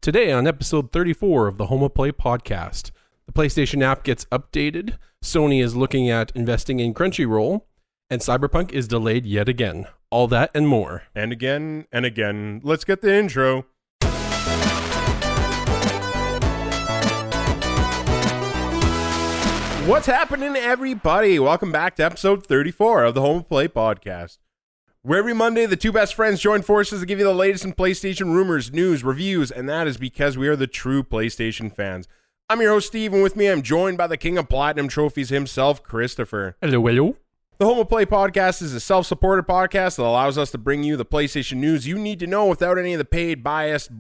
Today on episode 34 of the Home of Play podcast, the PlayStation app gets updated, Sony is looking at investing in Crunchyroll, and Cyberpunk is delayed yet again. All that and more. And again and again. Let's get the intro. What's happening, everybody? Welcome back to episode 34 of the Home of Play podcast, where every Monday the two best friends join forces to give you the latest in PlayStation rumors, news, reviews, and that is because we are the true PlayStation fans. I'm your host, Steve, and with me I'm joined by the king of platinum trophies himself, Christopher. Hello, hello. The Home of Play podcast is a self-supported podcast that allows us to bring you the PlayStation news you need to know without any of the paid biased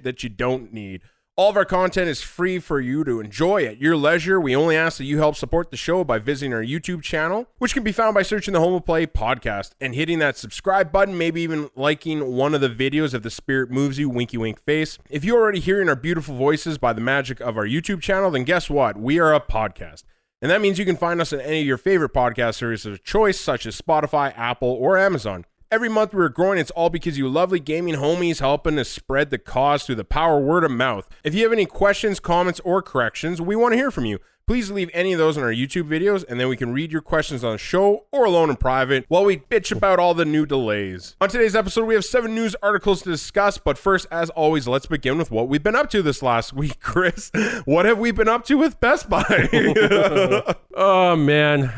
that you don't need. All of our content is free for you to enjoy at your leisure. We only ask that you help support the show by visiting our YouTube channel, which can be found by searching the Home of Play podcast and hitting that subscribe button, maybe even liking one of the videos if the spirit moves you, winky wink face. If you're already hearing our beautiful voices by the magic of our YouTube channel, then guess what? We are a podcast. And that means you can find us on any of your favorite podcast services of choice, such as Spotify, Apple, or Amazon. Every month we're growing, it's all because you lovely gaming homies helping to spread the cause through the power word of mouth. If you have any questions, comments, or corrections, we want to hear from you. Please leave any of those in our YouTube videos, and then we can read your questions on the show or alone in private while we bitch about all the new delays. On today's episode, we have 7 news articles to discuss, but first, as always, let's begin with what we've been up to this last week. Chris, what have we been up to with Best Buy? Oh, man.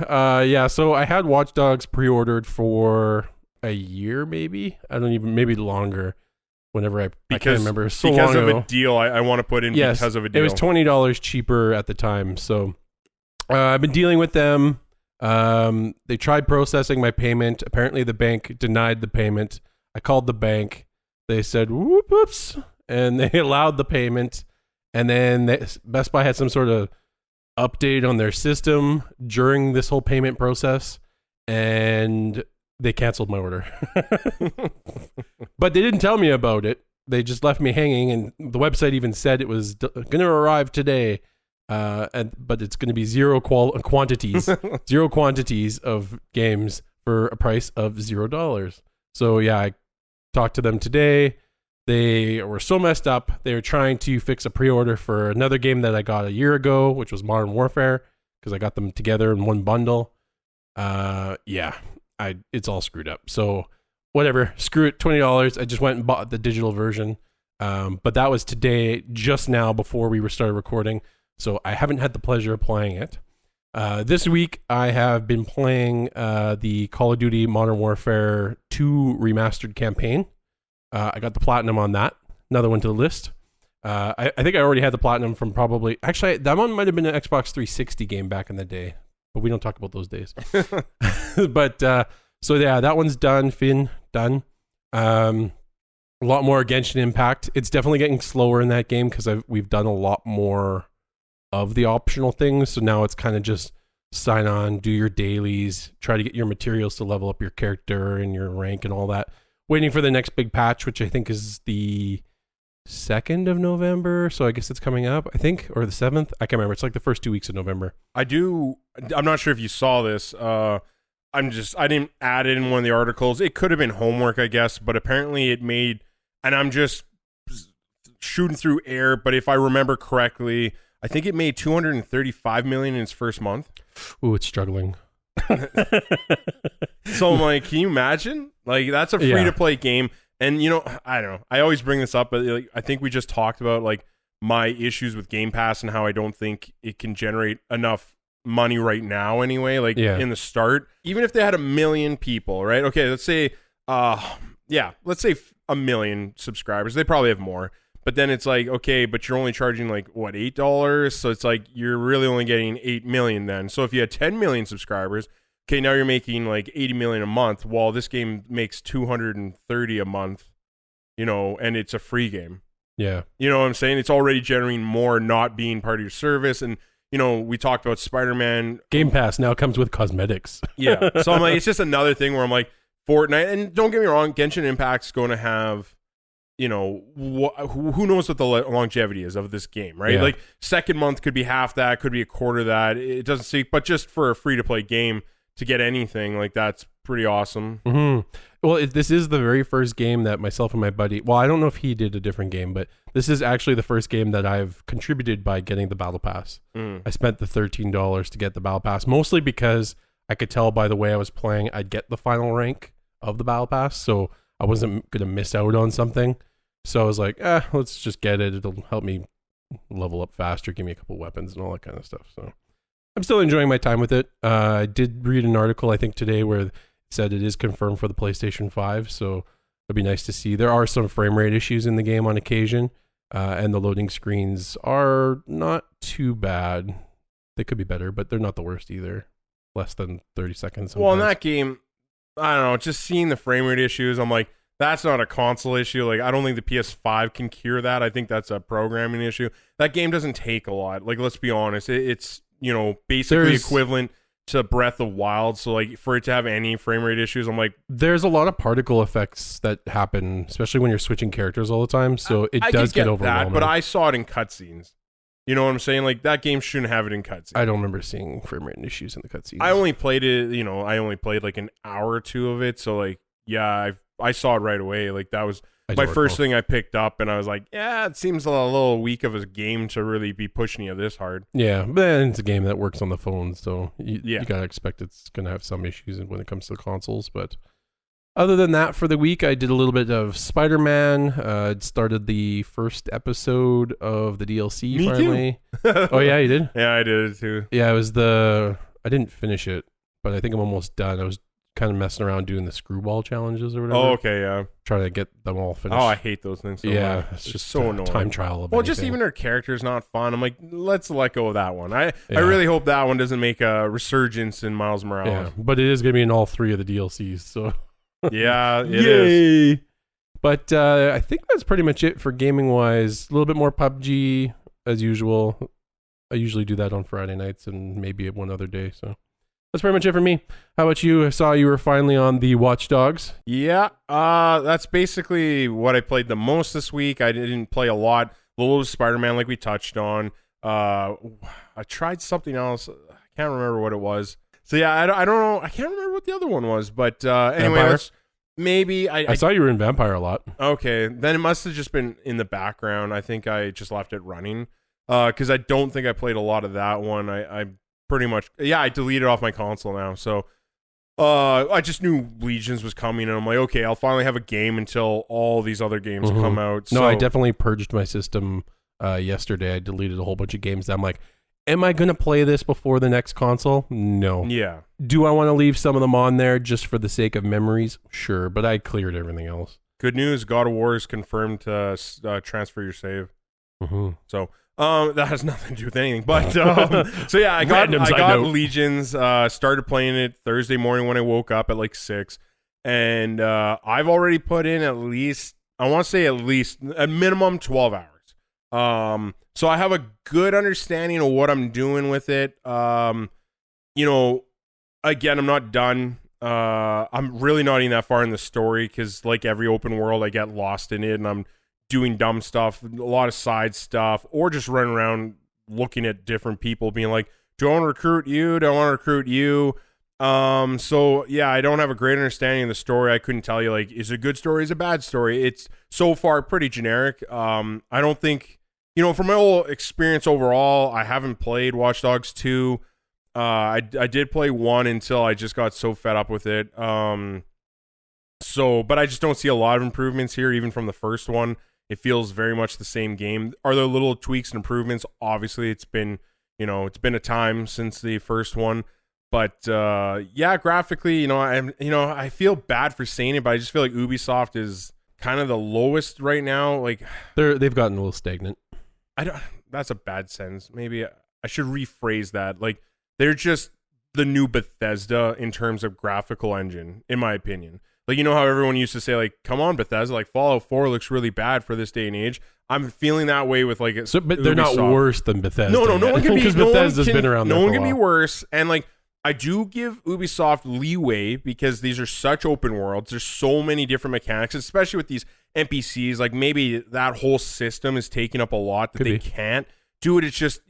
Yeah, so I had Watch Dogs pre-ordered for a year, maybe maybe longer, whenever I can't remember. Because of a deal I want to put in. Yes, because of a deal. It was $20 cheaper at the time, so I've been dealing with them. They tried processing my payment. Apparently the bank denied the payment. I called the bank. They said whoops, and they allowed the payment. And then Best Buy had some sort of update on their system during this whole payment process, and they canceled my order. But they didn't tell me about it. They just left me hanging, and the website even said it was going to arrive today, but it's going to be zero quantities of games for a price of $0. So yeah, I talked to them today. They were so messed up. They were trying to fix a pre-order for another game that I got a year ago, which was Modern Warfare, because I got them together in one bundle. Yeah. It's all screwed up. So whatever, screw it, $20. I just went and bought the digital version. But that was today, just now before we started recording. So I haven't had the pleasure of playing it. This week I have been playing the Call of Duty Modern Warfare 2 remastered campaign. I got the platinum on that. Another one to the list. I think I already had the platinum from actually that one might have been an Xbox 360 game back in the day. But we don't talk about those days. But so yeah, that one's done. Finn, done. A lot more Genshin Impact. It's definitely getting slower in that game because we've done a lot more of the optional things. So now it's kind of just sign on, do your dailies, try to get your materials to level up your character and your rank and all that. Waiting for the next big patch, which I think is the 2nd of November, so I guess it's coming up, I think, or the 7th. I can't remember. It's like the first 2 weeks of November. I'm not sure if you saw this. I didn't add it in one of the articles. It could have been homework, I guess, but apparently it made, and I'm just shooting through air, but if I remember correctly, I think it made $235 million in its first month. Ooh, it's struggling. So I'm like, can you imagine? Like, that's a free-to-play game. And, you know, I don't know. I always bring this up, but like, I think we just talked about like my issues with Game Pass and how I don't think it can generate enough money right now anyway, like in the start. Even if they had 1 million people, right? Okay, let's say, let's say 1 million subscribers. They probably have more. But then it's like, okay, but you're only charging like, what, $8? So it's like you're really only getting 8 million then. So if you had 10 million subscribers, okay, now you're making like 80 million a month, while this game makes 230 a month, you know, and it's a free game. Yeah. You know what I'm saying? It's already generating more not being part of your service. And, you know, we talked about Spider-Man. Game Pass now comes with cosmetics. Yeah. So I'm like, it's just another thing where I'm like, Fortnite, and don't get me wrong, Genshin Impact's going to have, you know, who knows what the longevity is of this game, right? Yeah. Like, second month could be half that, could be a quarter that. It doesn't see, but just for a free-to-play game, to get anything like that's pretty awesome. Mm-hmm. Well, this is the very first game that myself and my buddy, well, I don't know if he did a different game, but this is actually the first game that I've contributed by getting the Battle Pass. I spent the $13 to get the Battle Pass, mostly because I could tell by the way I was playing, I'd get the final rank of the Battle Pass, so I wasn't going to miss out on something. So I was like, let's just get it. It'll help me level up faster, give me a couple weapons and all that kind of stuff. So I'm still enjoying my time with it. I did read an article, I think today, where it said it is confirmed for the PlayStation 5. So it'd be nice to see. There are some frame rate issues in the game on occasion, and the loading screens are not too bad. They could be better, but they're not the worst either. Less than 30 seconds. Sometimes. Well, in that game, I don't know, just seeing the frame rate issues, I'm like, that's not a console issue. Like, I don't think the PS5 can cure that. I think that's a programming issue. That game doesn't take a lot. Like, let's be honest. It's, basically equivalent to Breath of Wild. So, like, for it to have any frame rate issues, I'm like... There's a lot of particle effects that happen, especially when you're switching characters all the time. So it does get overwhelming. That, but I saw it in cutscenes. You know what I'm saying? Like, that game shouldn't have it in cutscenes. I don't remember seeing frame rate issues in the cutscenes. I only played it, I only played like an hour or two of it. So, like, yeah, I saw it right away. Like, that was my first thing I picked up, and I was like, yeah, it seems a little weak of a game to really be pushing you this hard. Yeah, but it's a game that works on the phone, so you gotta expect it's gonna have some issues when it comes to the consoles. But other than that, for the week, I did a little bit of Spider-Man. Started the first episode of the DLC. Me finally. Too. Oh yeah, you did? Yeah, I did it too. Yeah, it was I didn't finish it, but I think I'm almost done. I was kind of messing around doing the screwball challenges or whatever. Oh, okay, yeah. Trying to get them all finished. Oh, I hate those things so much. It's just so annoying. Time trial of Well, anything. just even her character's not fun. I'm like, let's let go of that one. I really hope that one doesn't make a resurgence in Miles Morales. Yeah, but it is going to be in all 3 of the DLCs, so... Yeah, it is. But I think that's pretty much it for gaming-wise. A little bit more PUBG, as usual. I usually do that on Friday nights and maybe one other day, so... That's pretty much it for me. How about you? I saw you were finally on the Watch Dogs. Yeah, that's basically what I played the most this week. I didn't play a lot. A little Spider-Man, like we touched on. I tried something else. I can't remember what it was. So yeah, I don't know. I can't remember what the other one was. But anyway, maybe I saw you were in Vampire a lot. Okay, then it must have just been in the background. I think I just left it running because I don't think I played a lot of that one. I pretty much, I deleted off my console now. So I just knew Legions was coming, and I'm like, okay, I'll finally have a game until all these other games come out. No, I definitely purged my system yesterday. I deleted a whole bunch of games. I'm like, am I going to play this before the next console? No. Yeah. Do I want to leave some of them on there just for the sake of memories? Sure, but I cleared everything else. Good news, God of War is confirmed to transfer your save. So... that has nothing to do with anything, but so yeah, I got Legions. Started playing it Thursday morning when I woke up at like 6, and I've already put in at least a minimum 12 hours. So I have a good understanding of what I'm doing with it. Again, I'm not done. I'm really not even that far in the story because, like every open world, I get lost in it, and I'm doing dumb stuff, a lot of side stuff, or just running around looking at different people being like, do I want to recruit you? Do I want to recruit you? So yeah, I don't have a great understanding of the story. I couldn't tell you, like, is it a good story? Is it a bad story? It's so far pretty generic. I don't think, from my whole experience overall, I haven't played Watch Dogs 2. I did play 1 until I just got so fed up with it. But I just don't see a lot of improvements here, even from the first one. It feels very much the same game. Are there little tweaks and improvements? Obviously, it's been a time since the first one. But graphically, I feel bad for saying it, but I just feel like Ubisoft is kind of the lowest right now. Like they've gotten a little stagnant. That's a bad sense. Maybe I should rephrase that. Like, they're just the new Bethesda in terms of graphical engine, in my opinion. Like, how everyone used to say, like, come on, Bethesda, like, Fallout 4 looks really bad for this day and age. I'm feeling that way with, like, but they're Ubisoft. not worse than Bethesda. No one can be, because Bethesda's been around there for a while. No one can be worse. And, like, I do give Ubisoft leeway because these are such open worlds. There's so many different mechanics, especially with these NPCs. Like, maybe that whole system is taking up a lot that they can't do it. It's just,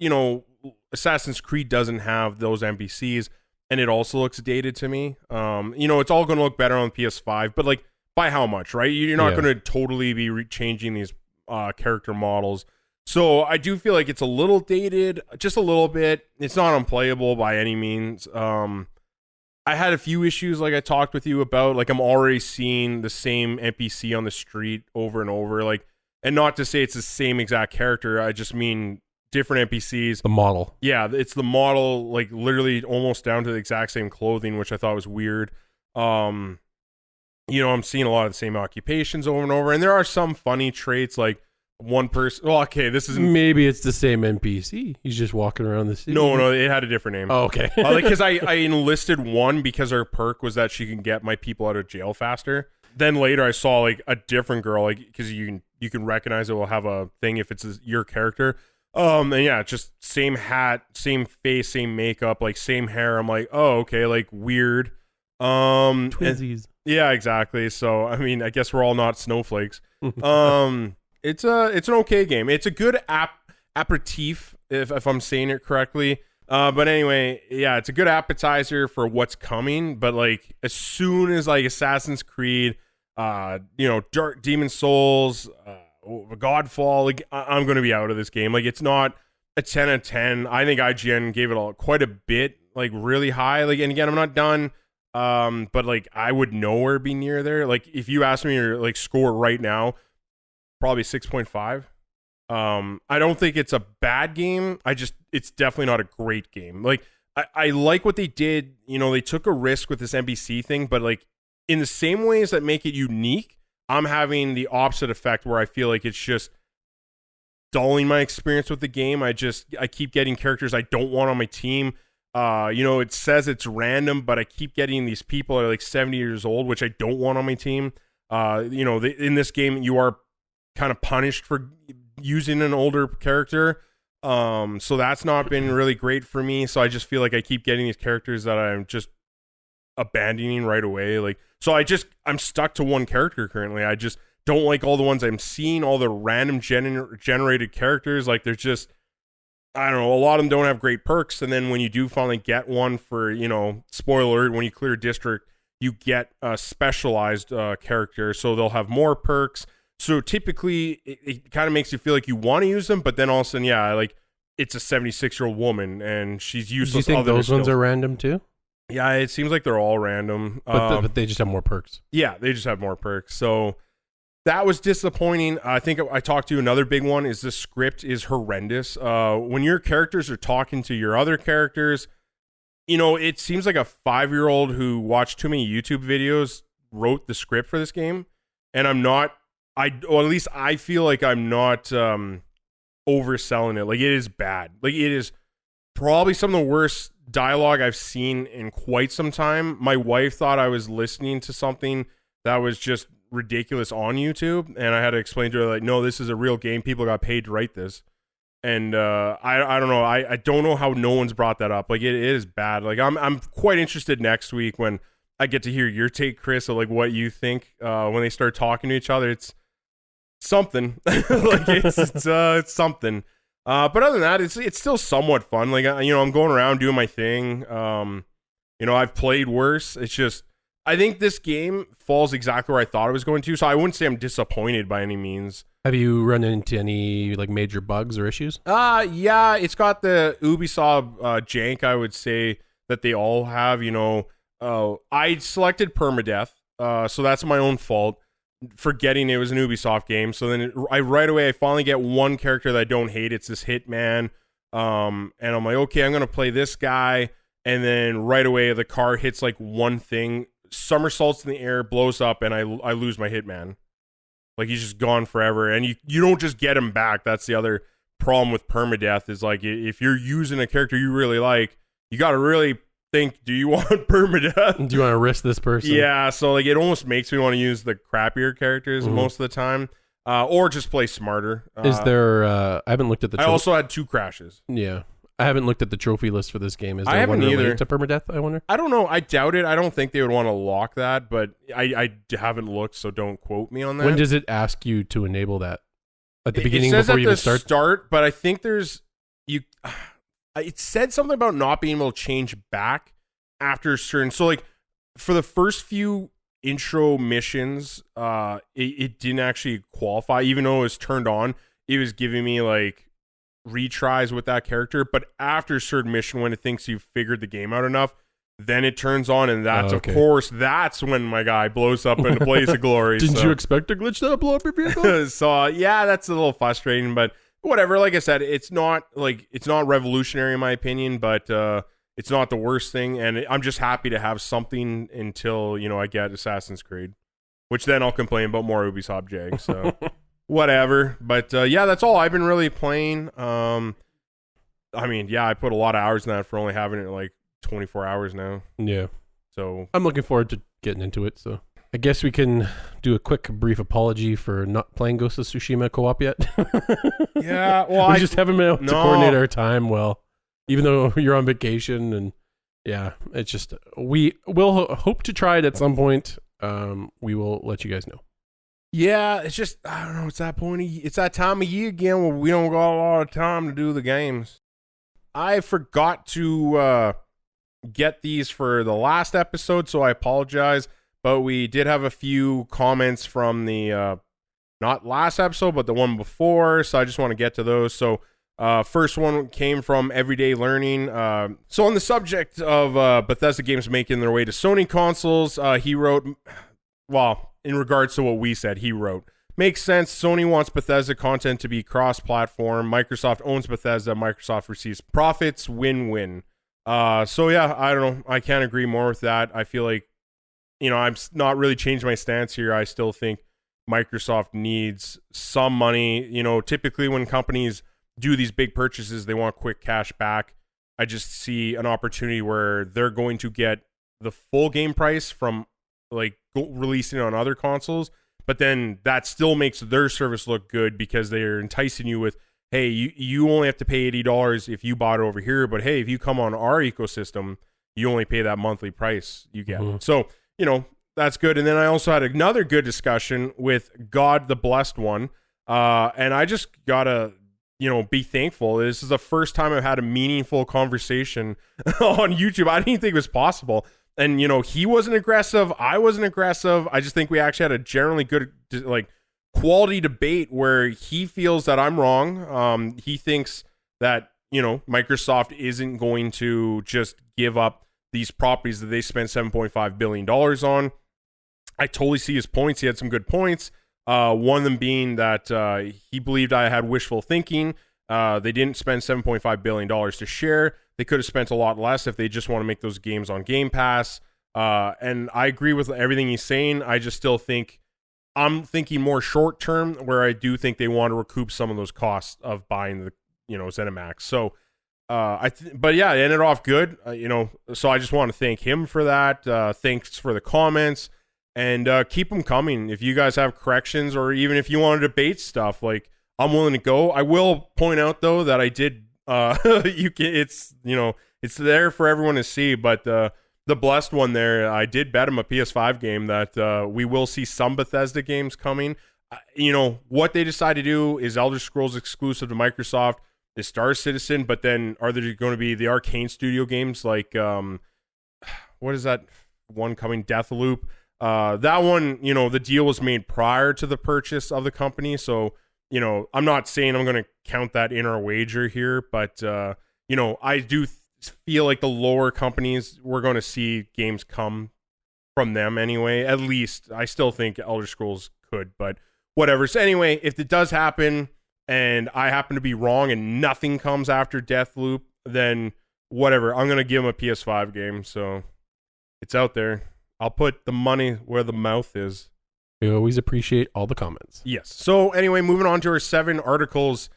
Assassin's Creed doesn't have those NPCs. and it also looks dated to me. It's all going to look better on PS5, but like by how much, right? You're not going to totally be changing these character models. So I do feel like it's a little dated, just a little bit. It's not unplayable by any means. I had a few issues like I talked with you about. Like I'm already seeing the same NPC on the street over and over. Like, and not to say it's the same exact character. I just mean different NPCs. The model. Yeah, it's the model, like literally almost down to the exact same clothing, which I thought was weird. I'm seeing a lot of the same occupations over and over. And there are some funny traits like one person. Well, okay, this isn't. Maybe it's the same NPC. He's just walking around the city. No, it had a different name. Oh, okay. Because I enlisted one because her perk was that she can get my people out of jail faster. Then later I saw like a different girl, like because you can recognize it will have a thing if it's your character. And yeah, just same hat, same face, same makeup, like same hair. I'm like, oh, okay, like weird. Twinsies. Yeah, exactly. So I mean, I guess we're all not snowflakes. It's an okay game. It's a good aperitif, if I'm saying it correctly. But anyway, yeah, it's a good appetizer for what's coming. But like as soon as like Assassin's Creed, Dark Demon Souls, Godfall, like I'm gonna be out of this game. Like it's not a 10 out of 10. I think IGN gave it quite a bit, like really high. Like, and again, I'm not done. But like I would nowhere be near there. Like if you ask me your like score right now, probably 6.5. I don't think it's a bad game. It's definitely not a great game. Like I like what they did. They took a risk with this NPC thing, but like in the same ways that make it unique, I'm having the opposite effect where I feel like it's just dulling my experience with the game. I keep getting characters I don't want on my team. It says it's random, but I keep getting these people that are like 70 years old, which I don't want on my team. In this game, you are kind of punished for using an older character. So that's not been really great for me. So I just feel like I keep getting these characters that I'm just abandoning right away. Like, so I'm stuck to one character currently. I just don't like all the ones I'm seeing, all the random generated characters. Like there's just, I don't know, a lot of them don't have great perks. And then when you do finally get one for, spoiler alert, when you clear a district, you get a specialized character. So they'll have more perks. So typically it kind of makes you feel like you want to use them, but then all of a sudden, yeah, like it's a 76-year-old woman and she's useless. Do you think those ones are random too? Yeah, it seems like they're all random. But they just have more perks. Yeah, they just have more perks. So that was disappointing. I think I talked to you. Another big one is the script is horrendous. When your characters are talking to your other characters, it seems like a 5-year-old who watched too many YouTube videos wrote the script for this game. And or at least I feel like I'm not overselling it. Like it is bad. Like it is probably some of the worst dialogue I've seen in quite some time. My wife thought I was listening to something that was just ridiculous on YouTube, and I had to explain to her like, no, this is a real game. People got paid to write this. And I don't know. I don't know how no one's brought that up. Like it is bad. Like I'm quite interested next week when I get to hear your take, Chris, of like what you think when they start talking to each other. It's something. Like it's something. But other than that, it's still somewhat fun. Like I'm going around doing my thing. I've played worse. It's just I think this game falls exactly where I thought it was going to. So I wouldn't say I'm disappointed by any means. Have you run into any like major bugs or issues? Yeah, it's got the Ubisoft jank, I would say, that they all have. I selected permadeath, so that's my own fault. Forgetting it was an Ubisoft game. So then I finally get one character that I don't hate. It's this Hitman. And I'm like, okay, I'm going to play this guy. And then right away the car hits like one thing, somersaults in the air, blows up, and I lose my Hitman. Like he's just gone forever. And you don't just get him back. That's the other problem with permadeath is like if you're using a character you really like, you got to really think, do you want permadeath? Do you want to risk this person? Yeah, so like it almost makes me want to use the crappier characters most of the time, or just play smarter. Is there? I haven't looked at the. I also had 2 crashes. Yeah, I haven't looked at the trophy list for this game. Is there I haven't one either. related to permadeath? I wonder. I don't know. I doubt it. I don't think they would want to lock that, but I haven't looked, so don't quote me on that. When does it ask you to enable that? At the beginning, it says before at you even the start, but I think there's you. It said something about not being able to change back. after certain, so like for the first few intro missions, it didn't actually qualify, even though it was turned on. It was giving me like retries with that character, but after a certain mission, when it thinks you've figured the game out enough, then it turns on, and that's of course that's when my guy blows up in a blaze of glory. Didn't you expect a glitch that'll blow up your vehicle? So yeah, that's a little frustrating, but whatever. Like I said, it's not revolutionary in my opinion, but it's not the worst thing, and I'm just happy to have something until I get Assassin's Creed, which then I'll complain about more Ubisoft jag. So whatever. But yeah, that's all I've been really playing. I mean, yeah, I put a lot of hours in that for only having it like 24 hours now. Yeah. So I'm looking forward to getting into it. So I guess we can do a quick, brief apology for not playing Ghost of Tsushima co-op yet. Yeah, well, we just haven't been able to coordinate our time well, even though you're on vacation, and yeah, it's just we will hope to try it at some point. We will let you guys know. Yeah, it's just I don't know. It's that point. It's that time of year again where we don't got a lot of time to do the games. I forgot to get these for the last episode, so I apologize. But we did have a few comments from the not last episode, but the one before. So I just want to get to those. So first one came from Everyday Learning. So on the subject of Bethesda games making their way to Sony consoles, he wrote, well, in regards to what we said, he wrote, makes sense. Sony wants Bethesda content to be cross-platform. Microsoft owns Bethesda. Microsoft receives profits. Win-win. So yeah, I don't know. I can't agree more with that. I feel like, I'm not really changed my stance here. I still think Microsoft needs some money. Typically when companies do these big purchases, they want quick cash back. I just see an opportunity where they're going to get the full game price from like releasing it on other consoles, but then that still makes their service look good because they're enticing you with, hey, you only have to pay $80 if you bought it over here, but hey, if you come on our ecosystem, you only pay that monthly price you get. Mm-hmm. So, that's good. And then I also had another good discussion with God the Blessed One, and I just gotta, be thankful. This is the first time I've had a meaningful conversation on YouTube. I didn't think it was possible. And, he wasn't aggressive. I wasn't aggressive. I just think we actually had a generally good, quality debate where he feels that I'm wrong. He thinks that, Microsoft isn't going to just give up these properties that they spent $7.5 billion on. I totally see his points. He had some good points. One of them being that he believed I had wishful thinking. They didn't spend $7.5 billion to share. They could have spent a lot less if they just want to make those games on Game Pass. And I agree with everything he's saying. I just still think I'm thinking more short term, where I do think they want to recoup some of those costs of buying the ZeniMax. So but yeah, it ended off good. So I just want to thank him for that. Thanks for the comments, and keep them coming. If you guys have corrections, or even if you want to debate stuff, like I'm willing to go. I will point out though that I did. It's there for everyone to see. But the Blessed One there, I did bet him a PS5 game that we will see some Bethesda games coming. What they decide to do is Elder Scrolls exclusive to Microsoft. The Star Citizen, but then are there going to be the Arcane Studio games like what is that one coming, Deathloop? That one, the deal was made prior to the purchase of the company, so I'm not saying I'm going to count that in our wager here, but I do feel like the lower companies, we're going to see games come from them anyway. At least I still think Elder Scrolls could, but whatever. So anyway, if it does happen and I happen to be wrong and nothing comes after Deathloop, then whatever. I'm going to give him a PS5 game, so it's out there. I'll put the money where the mouth is. We always appreciate all the comments. Yes. So anyway, moving on to our 7 articles.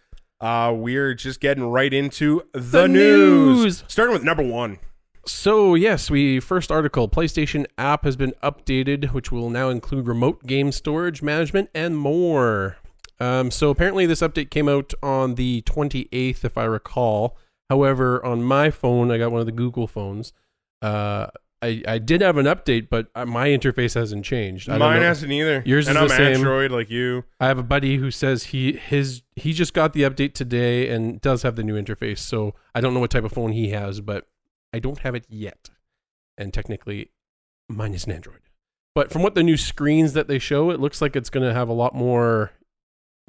We're just getting right into the news. Starting with number 1. So yes, first article, PlayStation app has been updated, which will now include remote game storage management and more. So apparently this update came out on the 28th, if I recall. However, on my phone, I got one of the Google phones. I did have an update, but my interface hasn't changed. Mine hasn't either. Yours and is I'm the same. Android like you. I have a buddy who says he just got the update today and does have the new interface. So I don't know what type of phone he has, but I don't have it yet. and technically mine is an Android. But from what the new screens that they show, it looks like it's going to have a lot more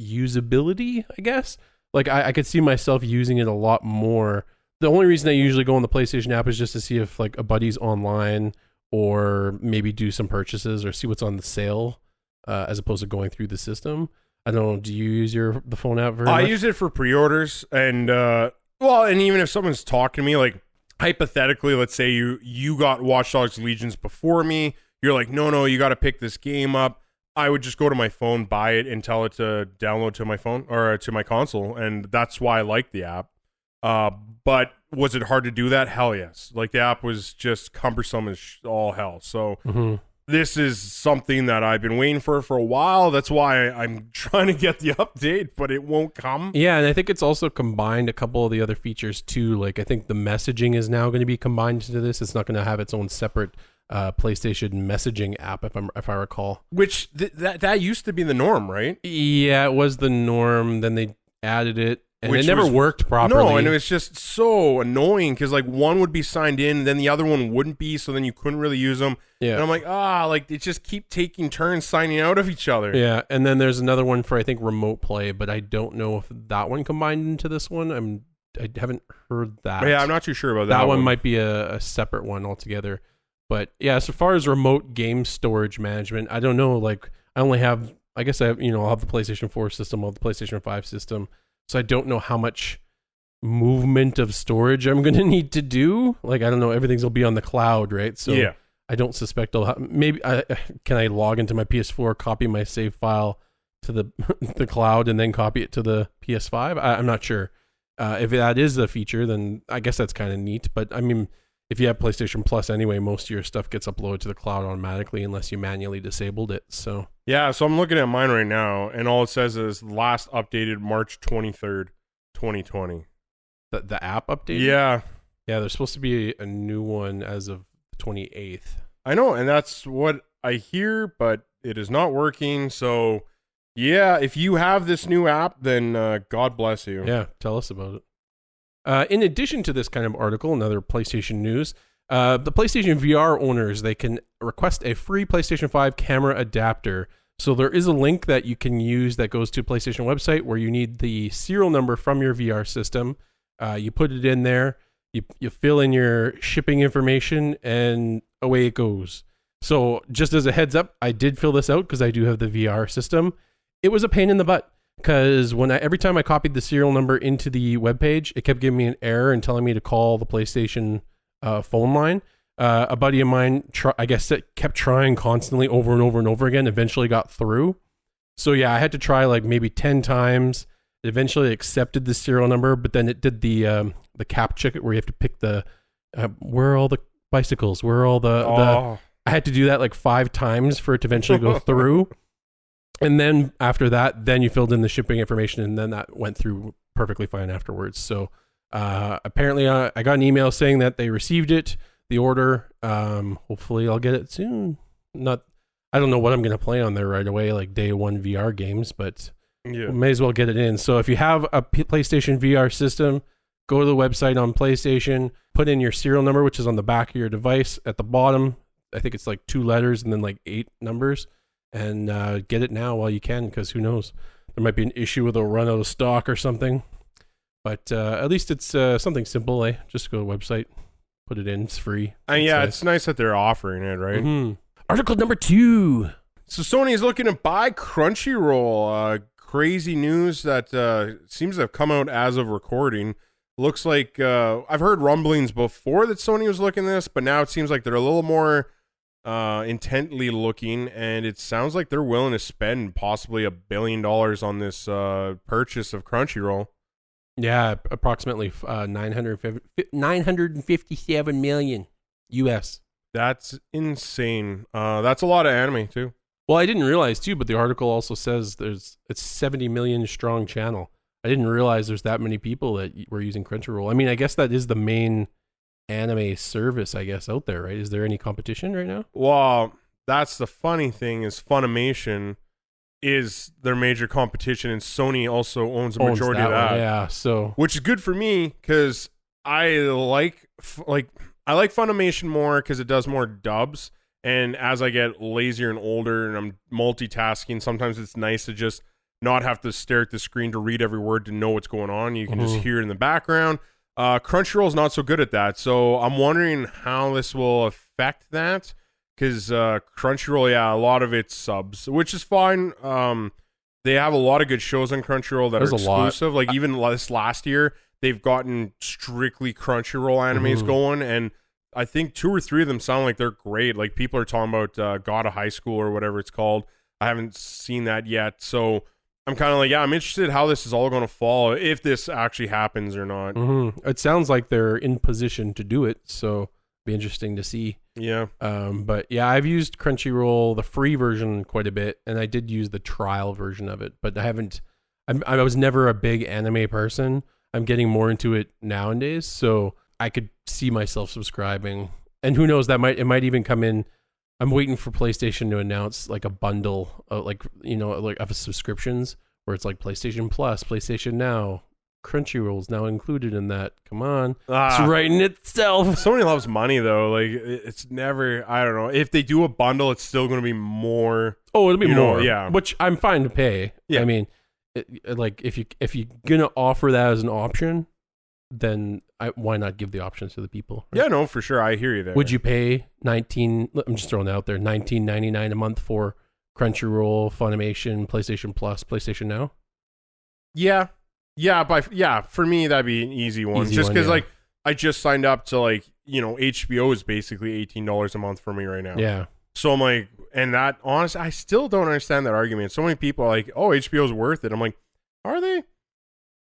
usability, I guess. Like I could see myself using it a lot more. The only reason I usually go on the PlayStation app is just to see if like a buddy's online or maybe do some purchases or see what's on the sale, as opposed to going through the system. I don't know. Do you use the phone app very much? I use it for pre-orders and and even if someone's talking to me, like hypothetically, let's say you got Watch Dogs Legions before me, you're like, no, you got to pick this game up. I would just go to my phone, buy it, and tell it to download to my phone or to my console, and that's why I like the app. But was it hard to do that? Hell yes. Like the app was just cumbersome as all hell. So this is something that I've been waiting for a while. That's why I'm trying to get the update, but it won't come. Yeah, and I think it's also combined a couple of the other features too. Like I think the messaging is now going to be combined into this. It's not going to have its own separate PlayStation messaging app, if I recall. Which that used to be the norm, right? Yeah, it was the norm. Then they added it. And it never worked properly. No, and it was just so annoying because like one would be signed in, and then the other one wouldn't be, so then you couldn't really use them. Yeah. And I'm like, they just keep taking turns signing out of each other. Yeah, and then there's another one for I think remote play, but I don't know if that one combined into this one. I haven't heard that. Yeah, I'm not too sure about that. That one might be a separate one altogether. But yeah, so far as remote game storage management, I don't know. Like I only have, I guess I'll have the PlayStation 4 system, I'll have the PlayStation 5 system. So I don't know how much movement of storage I'm going to need to do. Like, I don't know. Everything's will be on the cloud, right? So yeah. I don't suspect I'll can I log into my PS4, copy my save file to the cloud and then copy it to the PS5? I'm not sure. If that is the feature, then I guess that's kind of neat. But I mean, if you have PlayStation Plus anyway, most of your stuff gets uploaded to the cloud automatically unless you manually disabled it. So yeah, so I'm looking at mine right now, and all it says is last updated March 23rd, 2020. The app updated? Yeah. Yeah, there's supposed to be a new one as of the 28th. I know, and that's what I hear, but it is not working. So yeah, if you have this new app, then God bless you. Yeah, tell us about it. In addition to this kind of article, another PlayStation news, the PlayStation VR owners, they can request a free PlayStation 5 camera adapter. So there is a link that you can use that goes to a PlayStation website where you need the serial number from your VR system. You put it in there, you fill in your shipping information, and away it goes. So just as a heads up, I did fill this out because I do have the VR system. It was a pain in the butt. Because every time I copied the serial number into the webpage, it kept giving me an error and telling me to call the PlayStation phone line. A buddy of mine, kept trying constantly over and over and over again, eventually got through. So yeah, I had to try like maybe 10 times. It eventually accepted the serial number, but then it did the CAPTCHA where you have to pick the, where are all the bicycles? Where are all the... I had to do that like 5 times for it to eventually go through. And then after that, then you filled in the shipping information, and then that went through perfectly fine afterwards. So apparently I got an email saying that they received it, the order. Hopefully I'll get it soon. I don't know what I'm going to play on there right away, like day one VR games, but yeah, may as well get it in. So if you have a PlayStation VR system, go to the website on PlayStation, put in your serial number, which is on the back of your device at the bottom. I think it's like 2 letters and then like 8 numbers. And get it now while you can, because who knows? There might be an issue with a run out of stock or something. But at least it's something simple, eh? Just go to the website, put it in, it's free. And yeah, it's nice that they're offering it, right? Mm-hmm. Article number 2. So Sony is looking to buy Crunchyroll. Crazy news that seems to have come out as of recording. Looks like I've heard rumblings before that Sony was looking at this, but now it seems like they're a little more intently looking, and it sounds like they're willing to spend possibly $1 billion on this purchase of Crunchyroll. Yeah, approximately 957 million US. That's insane. That's a lot of anime too. Well, I didn't realize too, but the article also says it's 70 million strong channel. I didn't realize there's that many people that were using Crunchyroll. I mean, I guess that is the main anime service, I guess, out there, right? Is there any competition right now? Well, that's the funny thing is Funimation is their major competition, and Sony also owns a majority of that. Yeah, so which is good for me because I like I like Funimation more because it does more dubs. And as I get lazier and older and I'm multitasking, sometimes it's nice to just not have to stare at the screen to read every word to know what's going on. You can just hear it in the background. Crunchyroll is not so good at that. So I'm wondering how this will affect that. Because Crunchyroll, a lot of it's subs, which is fine. They have a lot of good shows on Crunchyroll that are exclusive. Like even this last year, they've gotten strictly Crunchyroll animes going, and I think 2 or 3 of them sound like they're great. Like people are talking about God of High School or whatever it's called. I haven't seen that yet, so I'm kind of like, I'm interested how this is all going to fall, if this actually happens or not. It sounds like they're in position to do it, so it'll be interesting to see. Yeah. But yeah, I've used Crunchyroll, the free version, quite a bit, and I did use the trial version of it, but I was never a big anime person. I'm getting more into it nowadays, so I could see myself subscribing. And who knows, it might even come in. I'm waiting for PlayStation to announce like a bundle of of subscriptions where it's like PlayStation Plus, PlayStation Now, Crunchyroll's now included in that. Come on. It's writing itself. Sony loves money though. Like it's never, I don't know. If they do a bundle, it's still going to be more. Oh, it'll be more. Yeah. Which I'm fine to pay. Yeah. I mean, if you're going to offer that as an option, then why not give the options to the people? Right? Yeah, no, for sure. I hear you there. Would you pay I'm just throwing it out there, $19.99 a month for Crunchyroll, Funimation, PlayStation Plus, PlayStation Now? Yeah. Yeah, for me that'd be an easy one. Just because like I just signed up to like, HBO is basically $18 a month for me right now. Yeah. So I'm like, and that honestly, I still don't understand that argument. So many people are like, oh, HBO is worth it. I'm like, are they?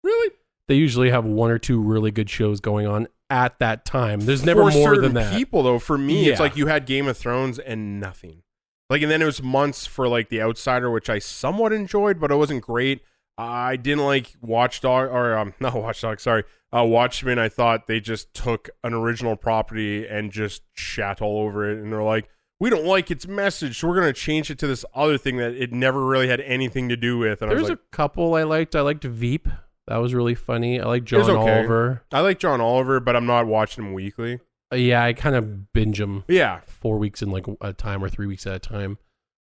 Really? They usually have 1 or 2 really good shows going on at that time. There's never more than that. People though, for me, it's like you had Game of Thrones and nothing. Like, and then it was months for like The Outsider, which I somewhat enjoyed, but it wasn't great. I didn't like Watchmen. I thought they just took an original property and just shat all over it. And they're like, we don't like its message, so we're going to change it to this other thing that it never really had anything to do with. And there's a couple I liked. I liked Veep. That was really funny. I like John Oliver. I like John Oliver, but I'm not watching him weekly. Yeah, I kind of binge them. Yeah. 4 weeks in like a time or 3 weeks at a time.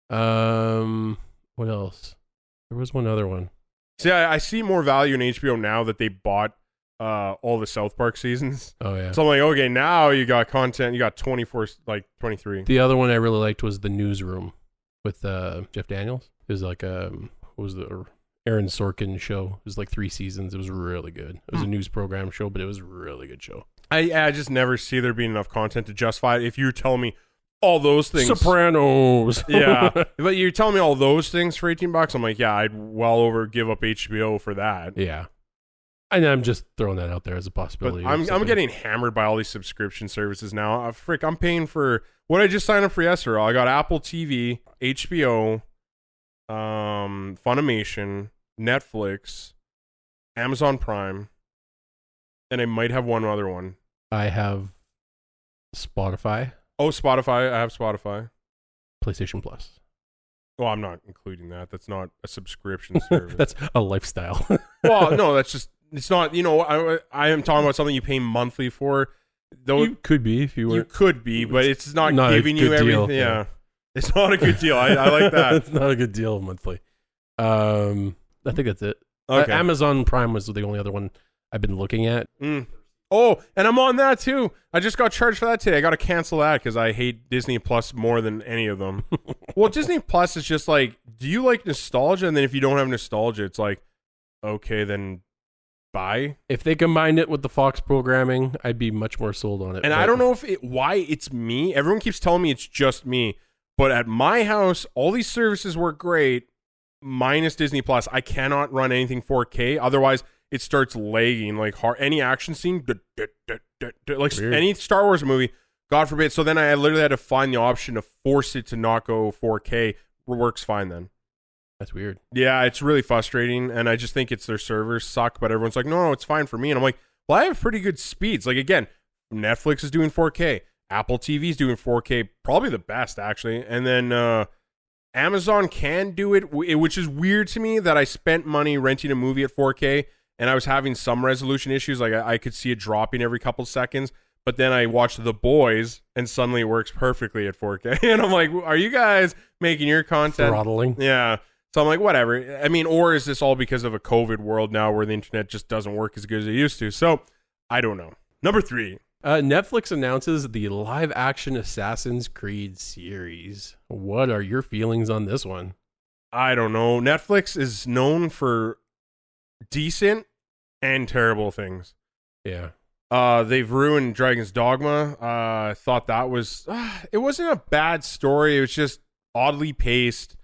What else? There was one other one. See, I see more value in HBO now that they bought all the South Park seasons. Oh, yeah. So I'm like, okay, now you got content. You got 23. The other one I really liked was The Newsroom with Jeff Daniels. It was like what was the Aaron Sorkin show. It was like 3 seasons. It was really good. It was a news program show, but it was a really good show. I just never see there being enough content to justify it. If you're telling me all those things, Sopranos. Yeah, but you're telling me all those things for $18. I'm like, yeah, I'd well give up HBO for that. Yeah, and I'm just throwing that out there as a possibility. But I'm getting hammered by all these subscription services now. I'm paying for what I just signed up for yesterday. I got Apple TV, HBO, Funimation, Netflix, Amazon Prime, and I might have one other one. I have Spotify. Oh, Spotify. I have Spotify. PlayStation Plus. Well, I'm not including that. That's not a subscription service. That's a lifestyle. Well, no, that's just, it's not, I am talking about something you pay monthly for. Though you could be if you were. You could be, but it's not giving you everything. Deal. Yeah. It's not a good deal. I like that. It's not a good deal monthly. I think that's it. Okay. Amazon Prime was the only other one I've been looking at. Oh, and I'm on that too. I just got charged for that today. I got to cancel that because I hate Disney Plus more than any of them. Well, Disney Plus is just like, do you like nostalgia? And then if you don't have nostalgia, it's like, okay, then bye. If they combined it with the Fox programming, I'd be much more sold on it. And I don't know why it's me. Everyone keeps telling me it's just me. But at my house, all these services work great, minus Disney Plus. I cannot run anything 4K. Otherwise, it starts lagging like hard. Any action scene, like Weird. Any Star Wars movie, God forbid. So then I literally had to find the option to force it to not go 4K. It works fine then. That's weird. Yeah, it's really frustrating. And I just think it's their servers suck. But everyone's like, no, it's fine for me. And I'm like, well, I have pretty good speeds. Like, again, Netflix is doing 4K. Apple TV is doing 4K. Probably the best, actually. And then Amazon can do it, which is weird to me that I spent money renting a movie at 4K. And I was having some resolution issues. Like I could see it dropping every couple seconds. but then I watched The Boys, and suddenly it works perfectly at 4K. And I'm like, are you guys making your content Throttling. Yeah. So I'm like, whatever. I mean, or is this all because of a COVID world now where the internet just doesn't work as good as it used to? So I don't know. Number 3. Netflix announces the live-action Assassin's Creed series. What are your feelings on this one? I don't know. Netflix is known for decent and terrible things. Yeah. They've ruined Dragon's Dogma. I thought that was... it wasn't a bad story. It was just oddly paced,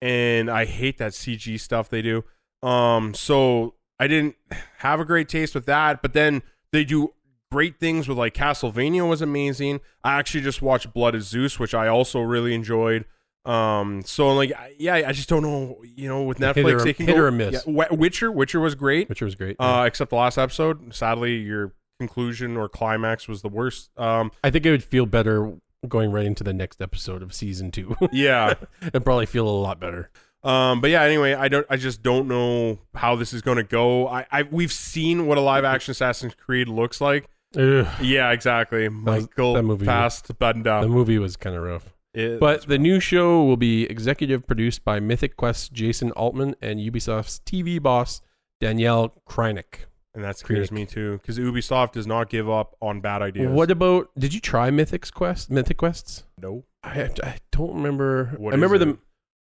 and I hate that CG stuff they do. So I didn't have a great taste with that, but then they do great things with, like, Castlevania was amazing. I actually just watched Blood of Zeus, which I also really enjoyed. So like, yeah, I just don't know, with Netflix, they can hit go, or miss. Yeah, Witcher was great. Witcher was great. Except the last episode. Sadly, your conclusion or climax was the worst. I think it would feel better going right into the next episode of season 2. Yeah. It'd probably feel a lot better. But yeah, anyway, I just don't know how this is going to go. We've seen what a live action Assassin's Creed looks like. Ugh. Yeah, exactly. Michael that movie, passed Bunda. The movie was kind of rough. But the new show will be executive produced by Mythic Quest's Jason Altman and Ubisoft's TV boss Danielle Krynick. And that scares me too, because Ubisoft does not give up on bad ideas. What about? Did you try Mythic Quests? No, I don't remember. What I remember is it? them.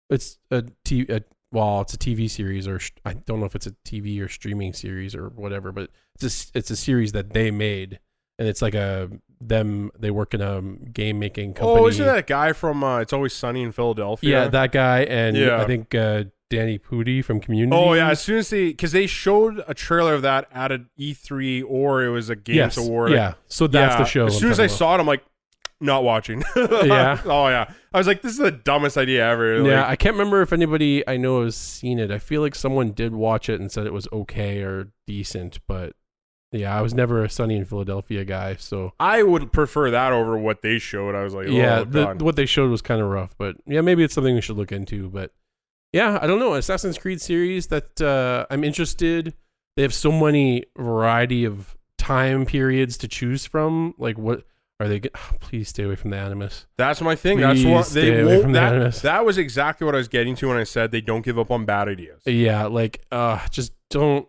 It's it's a TV series, or I don't know if it's a TV or streaming series or whatever, but it's a series that they made, and it's like they work in a game making company. Oh, isn't that a guy from It's Always Sunny in Philadelphia? Yeah, that guy, and Yeah. I think Danny Pudi from Community. Oh yeah, as soon as because they showed a trailer of that at an E3 or it was a Games Award. Yeah, so that's the show. As soon as I saw it, I'm like, not watching. Yeah. Oh yeah. I was like, this is the dumbest idea ever. Yeah, Like, I can't remember if anybody I know has seen it. I feel like someone did watch it and said it was okay or decent, but yeah, I was never a Sunny in Philadelphia guy, so I would prefer that over what they showed. I was like, yeah, oh god. what they showed was kind of rough, but yeah, maybe it's something we should look into. But yeah, I don't know, Assassin's Creed series that I'm interested. They have so many variety of time periods to choose from. Like, what are they? Please stay away from the Animus. That's my thing. Please That's what stay they away won't. from the Animus. That was exactly what I was getting to when I said they don't give up on bad ideas. Yeah, like just don't.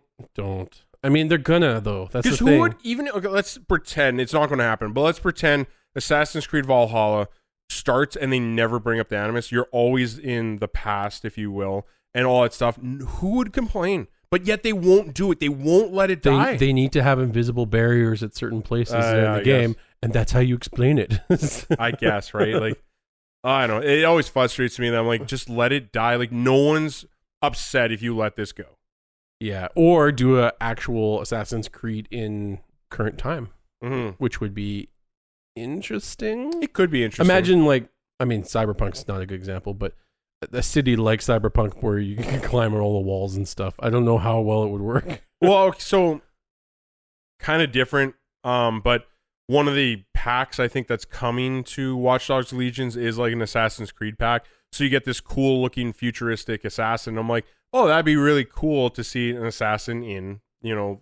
I mean, they're gonna though. That's the Because thing. who would even? Okay, let's pretend it's not going to happen. But let's pretend Assassin's Creed Valhalla starts and they never bring up the Animus. You're always in the past, if you will, and all that stuff. Who would complain? But yet they won't do it. They won't let it die. They need to have invisible barriers at certain places in yeah, the I game, guess. and that's how you explain it. I guess, right? Like, I don't know. It always frustrates me that I'm like, just let it die. Like, no one's upset if you let this go. Yeah, or do a actual Assassin's Creed in current time, which would be interesting. It could be interesting. Imagine, Cyberpunk's not a good example, but a city like Cyberpunk where you can climb all the walls and stuff. I don't know how well it would work. Well, so kind of different. But one of the packs I think that's coming to Watch Dogs Legions is like an Assassin's Creed pack. So you get this cool looking futuristic assassin. I'm like, oh, that'd be really cool to see an assassin in,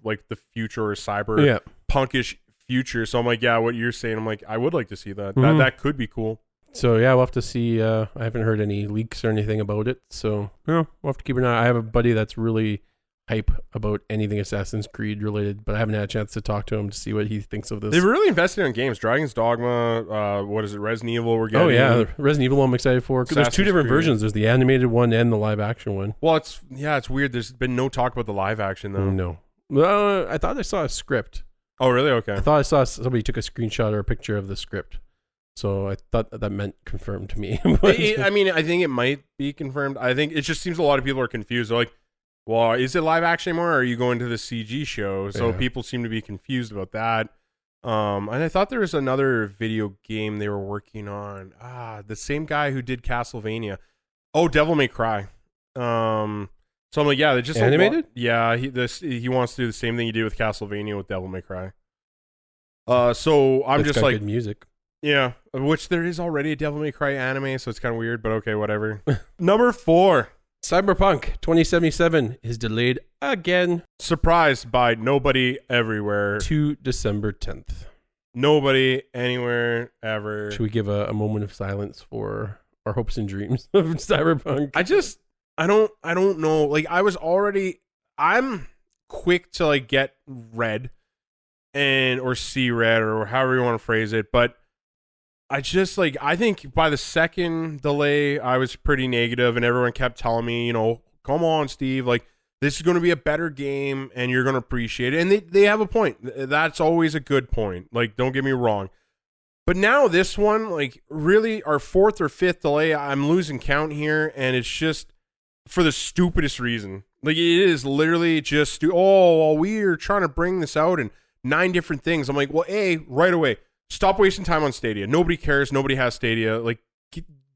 like the future or cyberpunkish future. So I'm like, yeah, what you're saying, I'm like, I would like to see that. That could be cool. So yeah, we'll have to see. I haven't heard any leaks or anything about it. So yeah, we'll have to keep an eye. I have a buddy that's really hype about anything Assassin's Creed related, but I haven't had a chance to talk to him to see what he thinks of this. They've really invested in games. Dragon's Dogma, what is it, Resident Evil we're getting. Oh yeah, the Resident Evil one I'm excited for. Because there's two different versions. There's the animated one and the live action one. Well, it's weird. There's been no talk about the live action though. No. I thought I saw a script. Oh really? Okay. I thought I saw somebody took a screenshot or a picture of the script. So I thought that meant confirmed to me. I mean, I think it might be confirmed. I think it just seems a lot of people are confused. They're like, well, is it live action anymore, or are you going to the CG show? So people seem to be confused about that. And I thought there was another video game they were working on. The same guy who did Castlevania. Oh, Devil May Cry. So I'm like, yeah, they're just animated. Yeah, he wants to do the same thing he did with Castlevania with Devil May Cry. So I'm just like, good music. Yeah, which there is already a Devil May Cry anime, so it's kind of weird, but okay, whatever. Number 4. Cyberpunk 2077 is delayed again. Surprised by nobody everywhere. To December 10th. Nobody anywhere ever. Should we give a moment of silence for our hopes and dreams of Cyberpunk? I don't know. Like I'm quick to like get red or see red or however you want to phrase it, but I think by the second delay I was pretty negative and everyone kept telling me, come on, Steve, like this is going to be a better game and you're going to appreciate it. And they have a point. That's always a good point. Like, don't get me wrong. But now this one, like really our fourth or fifth delay, I'm losing count here, and it's just for the stupidest reason. Like it is literally just, we're trying to bring this out and 9 different things. I'm like, well, right away, stop wasting time on Stadia. Nobody cares. Nobody has Stadia. Like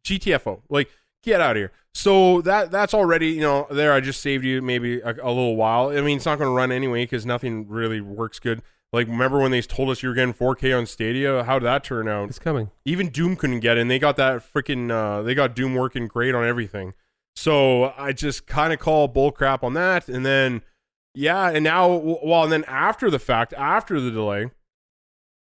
GTFO. Like get out of here. So that's already, there. I just saved you maybe a little while. I mean, it's not going to run anyway because nothing really works good. Like, remember when they told us you were getting 4K on Stadia? How did that turn out? It's coming. Even Doom couldn't get it, and they got that freaking, they got Doom working great on everything. So I just kind of call bullcrap on that. And then, and now, and then after the fact, after the delay,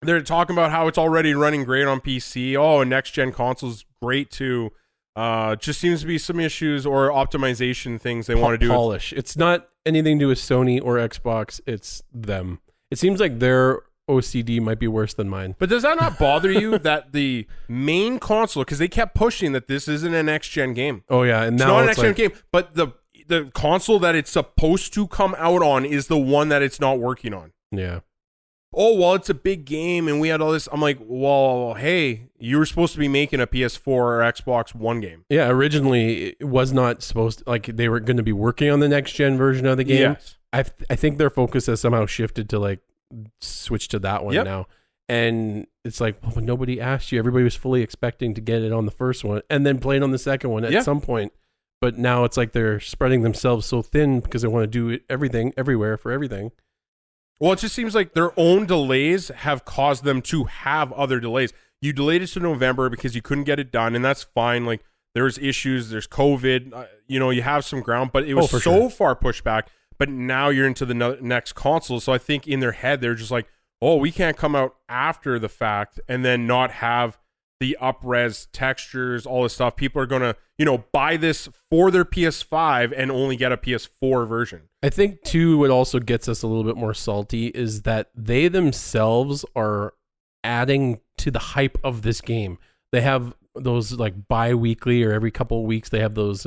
they're talking about how it's already running great on PC. And next-gen consoles great too. Just seems to be some issues or optimization things they want to do. Polish. It's not anything to do with Sony or Xbox. It's them. It seems like their OCD might be worse than mine. But does that not bother you that the main console, because they kept pushing that this isn't a next-gen game. Oh, yeah. And it's now not a next-gen game, but the console that it's supposed to come out on is the one that it's not working on. Yeah. Oh, well, it's a big game and we had all this. I'm like, well, hey, you were supposed to be making a PS4 or Xbox One game. Yeah, originally it was not supposed to, like they were going to be working on the next-gen version of the game. Yes. I think their focus has somehow shifted to like switch to that one now. And it's like, well, but nobody asked you. Everybody was fully expecting to get it on the first one and then play it on the second one at some point. But now it's like they're spreading themselves so thin because they want to do everything, everywhere for everything. Well, it just seems like their own delays have caused them to have other delays. You delayed it to November because you couldn't get it done, and that's fine. Like, there's issues, there's COVID, you have some ground, but it was far pushed back. But now you're into the next console. So I think in their head, they're just like, oh, we can't come out after the fact and then not have the up-res textures, all this stuff. People are going to, buy this for their PS5 and only get a PS4 version. I think, too, what also gets us a little bit more salty is that they themselves are adding to the hype of this game. They have those, like, bi-weekly or every couple of weeks, they have those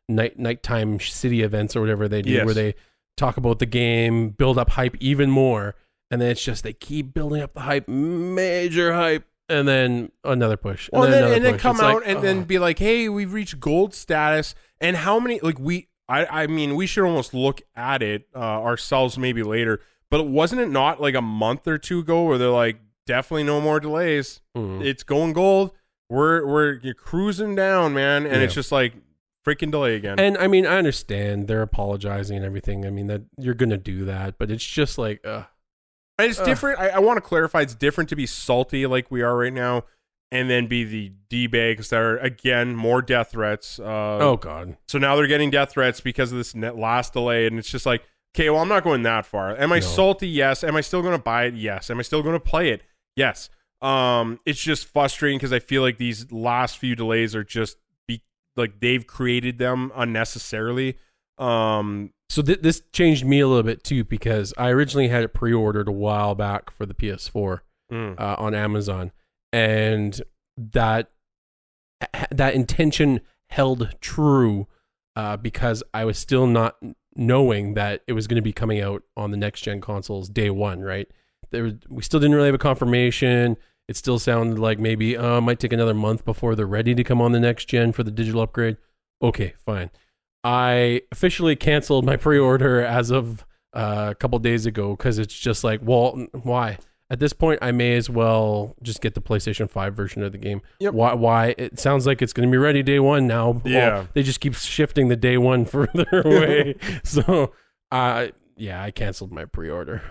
nighttime city events or whatever they do where they talk about the game, build up hype even more, and then it's just they keep building up the hype, major hype, and then another push. And then come out and then be like, hey, we've reached gold status. And how many, like I mean, we should almost look at it ourselves maybe later, but wasn't it not like a month or two ago where they're like, definitely no more delays. It's going gold. You're cruising down, man. And it's just like freaking delay again. And I mean, I understand they're apologizing and everything. I mean, that you're going to do that, but it's just like, And it's different. I want to clarify. It's different to be salty like we are right now and then be the D-bags that are, again, more death threats. Oh, God. So now they're getting death threats because of this last delay. And it's just like, okay, well, I'm not going that far. Am I salty? Yes. Am I still going to buy it? Yes. Am I still going to play it? Yes. It's just frustrating because I feel like these last few delays are just like they've created them unnecessarily. So this changed me a little bit too, because I originally had it pre-ordered a while back for the PS4 on Amazon, and that intention held true because I was still not knowing that it was going to be coming out on the next gen consoles day one, right? We still didn't really have a confirmation. It still sounded like maybe it might take another month before they're ready to come on the next gen for the digital upgrade. Okay, fine. I officially canceled my pre-order as of a couple days ago because it's just like, well, why? At this point, I may as well just get the PlayStation 5 version of the game. Yep. Why? It sounds like it's going to be ready day one now. Yeah. Well, they just keep shifting the day one further away. So, I canceled my pre-order.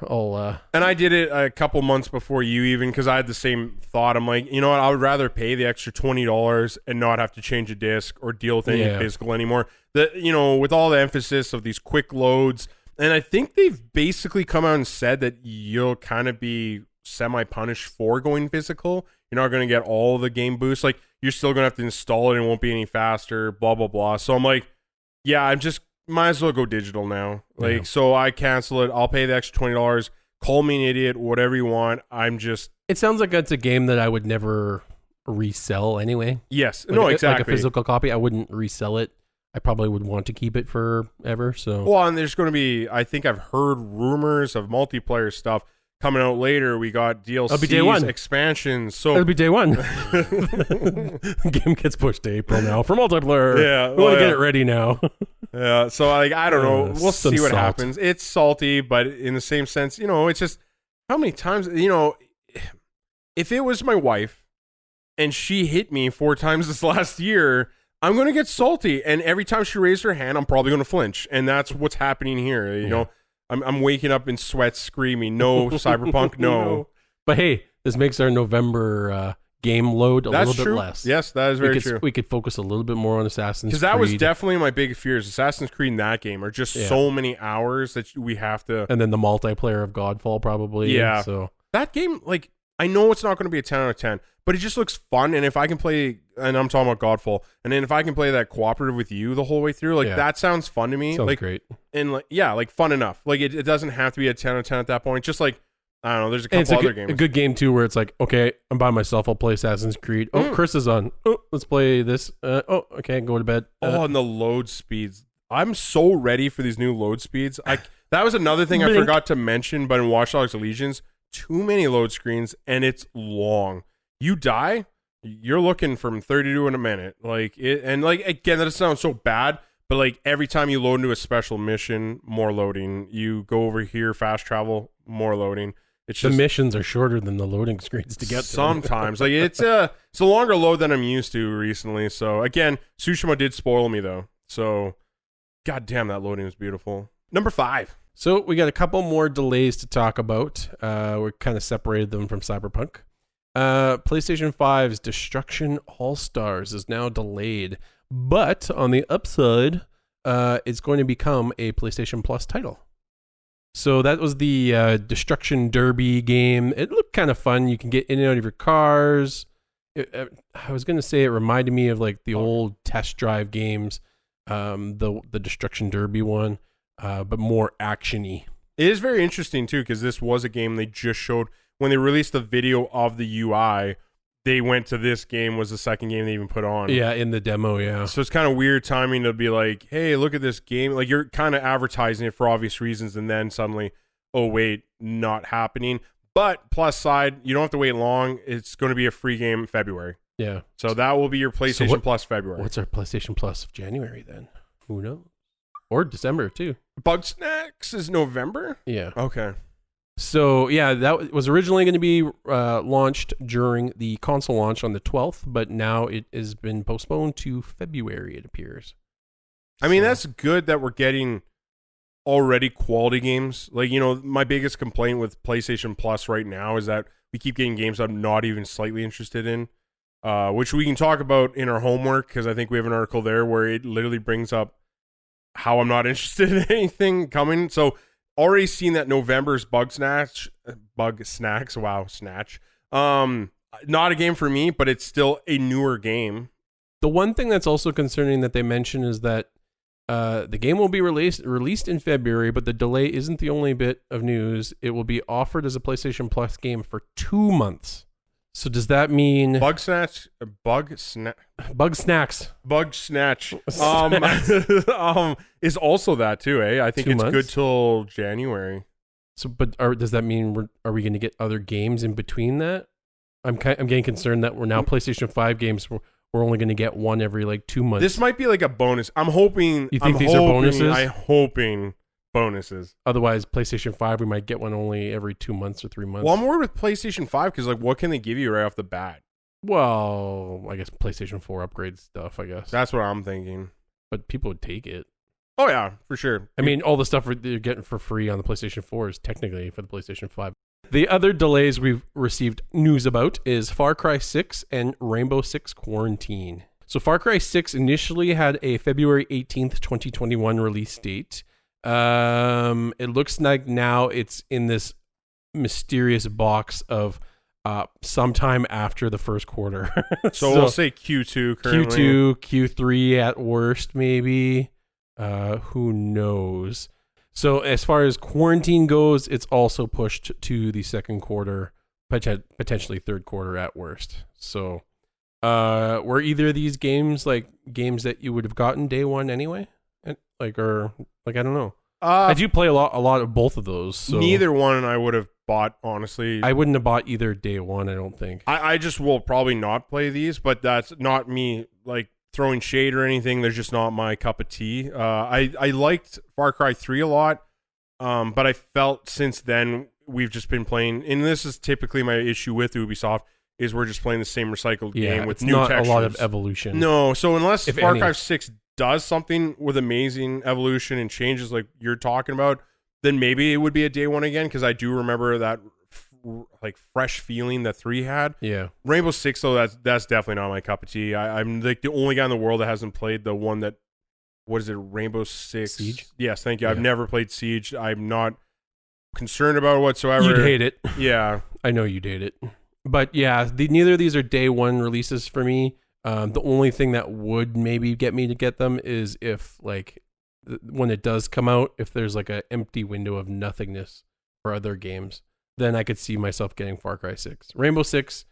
And I did it a couple months before you even, because I had the same thought. I'm like, you know what? I would rather pay the extra $20 and not have to change a disc or deal with any physical anymore. With all the emphasis of these quick loads. And I think they've basically come out and said that you'll kind of be semi-punished for going physical. You're not going to get all the game boosts. Like, you're still going to have to install it and it won't be any faster, blah, blah, blah. So I'm like, yeah, I'm just, might as well go digital now. Like, so I cancel it. I'll pay the extra $20. Call me an idiot, whatever you want. I'm just... It sounds like it's a game that I would never resell anyway. Yes. Like, no, exactly. Like a physical copy, I wouldn't resell it. I probably would want to keep it forever. So, well, and there's going to be, I think I've heard rumors of multiplayer stuff coming out later. We got DLCs, it'll be day one. Expansions. So it'll be day one. Game gets pushed to April now for multiplayer. Yeah, we want to get it ready now. Yeah, so like, I don't know. We'll see what salt. happens. It's salty, but in the same sense, it's just how many times, if it was my wife and she hit me 4 times this last year, I'm going to get salty. And every time she raised her hand, I'm probably going to flinch. And that's what's happening here. You know, I'm waking up in sweats screaming, no, Cyberpunk, no. But hey, this makes our November game load a little bit less. Yes, that is very true. We could focus a little bit more on Assassin's Creed. Because that was definitely my big fears. Assassin's Creed and that game are just so many hours that we have to... And then the multiplayer of Godfall probably. Yeah. So that game, like, I know it's not going to be a 10 out of 10, but it just looks fun. And if I can play, and I'm talking about Godfall, and then if I can play that cooperative with you the whole way through, like, that sounds fun to me. Sounds like, great. And like, yeah, like fun enough. Like, it doesn't have to be a 10 out of 10 at that point. Just like, I don't know, there's a couple other games. A good game too, where it's like, okay, I'm by myself, I'll play Assassin's Creed. Oh, Chris is on. Oh, let's play this. Okay, go to bed. And the load speeds. I'm so ready for these new load speeds. That was another thing I forgot to mention, but in Watch Dogs Legions, too many load screens, and it's long. You die, you're looking from 32 in a minute. Like it, and like, again, that sounds so bad, but like every time you load into a special mission, more loading. You go over here, fast travel, more loading. It's just, the missions are shorter than the loading screens to get sometimes. Like it's a longer load than I'm used to recently. So again, Tsushima did spoil me though. So god damn, that loading was beautiful. Number 5. So we got a couple more delays to talk about. We kind of separated them from Cyberpunk. PlayStation 5's Destruction All-Stars is now delayed, but on the upside, it's going to become a PlayStation Plus title. So that was the Destruction Derby game. It looked kind of fun. You can get in and out of your cars. I was going to say it reminded me of like the old test drive games, the Destruction Derby one, but more action-y. It is very interesting too, because this was a game they just showed when they released the video of the UI. They went to this game, was the second game they even put on. Yeah, in the demo, yeah. So it's kind of weird timing to be like, hey, look at this game. Like, you're kind of advertising it for obvious reasons, and then suddenly, oh, wait, not happening. But plus side, you don't have to wait long. It's going to be a free game in February. Yeah. So that will be your PlayStation Plus February. What's our PlayStation Plus of January then? Who knows? Or December, too. Bug Snacks is November? Yeah. Okay. So, yeah, that was originally going to be launched during the console launch on the 12th, but now it has been postponed to February, it appears. I mean, that's good that we're getting already quality games. Like, my biggest complaint with PlayStation Plus right now is that we keep getting games I'm not even slightly interested in, which we can talk about in our homework, because I think we have an article there where it literally brings up how I'm not interested in anything coming. So, already seen that November's Bug Snacks. Wow, Snatch. Not a game for me, but it's still a newer game. The one thing that's also concerning that they mention is that the game will be released in February, but the delay isn't the only bit of news. It will be offered as a PlayStation Plus game for 2 months. So does that mean Bug Snatch is also that too, eh? I think 2 it's months? good till January. So, but does that mean are we going to get other games in between that? I'm getting concerned that we're now PlayStation 5 games. We're only going to get one every like 2 months. This might be like a bonus. I'm hoping. You think these are bonuses? I'm hoping bonuses. Otherwise, PlayStation 5, we might get one only every 2 months or 3 months. Well, I'm worried with PlayStation 5 because like, what can they give you right off the bat? Well, I guess PlayStation 4 upgrade stuff, I guess. That's what I'm thinking. But people would take it. Oh, yeah, for sure. I mean, all the stuff you're getting for free on the PlayStation 4 is technically for the PlayStation 5. The other delays we've received news about is Far Cry 6 and Rainbow Six Quarantine. So Far Cry 6 initially had a February 18th, 2021 release date. It looks like now it's in this mysterious box of sometime after the first quarter. So we'll say Q2 currently. Q2, Q3 at worst, maybe. Who knows? So as far as quarantine goes, it's also pushed to the second quarter, potentially third quarter at worst. So were either of these games like games that you would have gotten day one anyway? I don't know. I do play a lot of both of those. So neither one I would have bought, honestly. I wouldn't have bought either day one, I don't think. I just will probably not play these, but that's not me like throwing shade or anything. They're just not my cup of tea. I liked Far Cry 3 a lot, but I felt since then we've just been playing, and this is typically my issue with Ubisoft, is we're just playing the same recycled game with new textures. Not a lot of evolution. No, so unless If Far any. Cry 6 does something with amazing evolution and changes like you're talking about, then maybe it would be a day one again, because I do remember that like fresh feeling that 3 had. Yeah. Rainbow Six, though, that's definitely not my cup of tea. I'm like the only guy in the world that hasn't played the one that, what is it, Rainbow Six? Siege? Yes, thank you. Yeah. I've never played Siege. I'm not concerned about it whatsoever. You'd hate it. Yeah. I know you'd hate it. But yeah, neither of these are day one releases for me. The only thing that would maybe get me to get them is if, like, when it does come out, if there's like an empty window of nothingness for other games, then I could see myself getting Far Cry 6. Rainbow Six,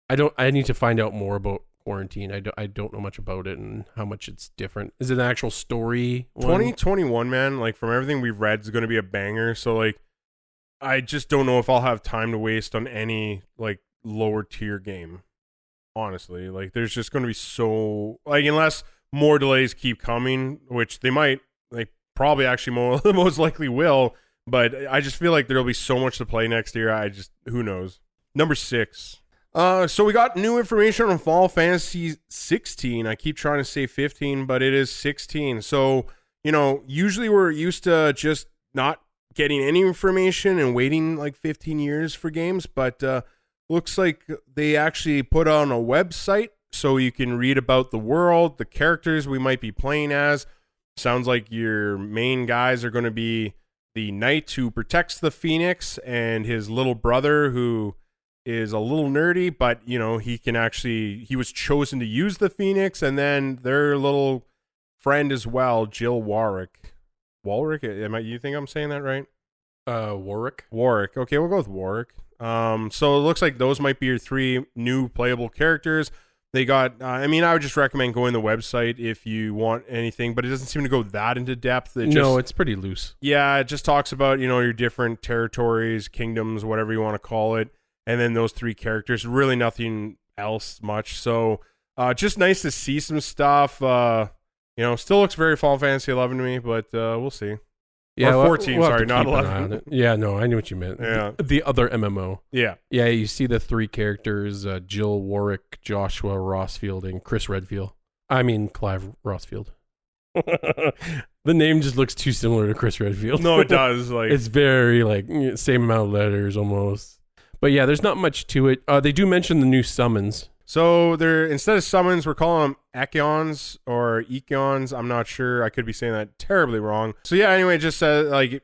I need to find out more about quarantine. I don't know much about it and how much it's different. Is it an actual story one? 2021, man, like from everything we've read, is going to be a banger. So like, I just don't know if I'll have time to waste on any like lower tier game. Honestly, like there's just going to be so like, unless more delays keep coming, which they might, they probably actually most likely will, but I just feel like there'll be so much to play next year. Who knows. Number 6. So we got new information on Final Fantasy 16. I keep trying to say 15, but it is 16. So, usually we're used to just not getting any information and waiting like 15 years for games, but looks like they actually put on a website so you can read about the world, the characters we might be playing as. Sounds like your main guys are going to be the knight who protects the Phoenix and his little brother who is a little nerdy, but he was chosen to use the Phoenix, and then their little friend as well, Jill Warwick. You think I'm saying that right? Warwick. Okay, we'll go with Warwick. So it looks like those might be your 3 new playable characters. They got, I would just recommend going to the website if you want anything, but it doesn't seem to go that into depth. It's pretty loose. Yeah, it just talks about, your different territories, kingdoms, whatever you want to call it, and then those 3 characters. Really nothing else much. So just nice to see some stuff. Still looks very Final Fantasy 11 to me, but we'll see. Yeah, or 14, we'll sorry, not 11. Yeah, no, I knew what you meant. Yeah. The other MMO. Yeah. Yeah, you see the 3 characters, Jill, Warwick, Joshua Rossfield, and Chris Redfield. Clive Rossfield. The name just looks too similar to Chris Redfield. No, it does. Like it's very, like, same amount of letters almost. But yeah, there's not much to it. They do mention the new summons. So they're, instead of summons, we're calling them Echions or Echions. I'm not sure. I could be saying that terribly wrong. So yeah, anyway, it just says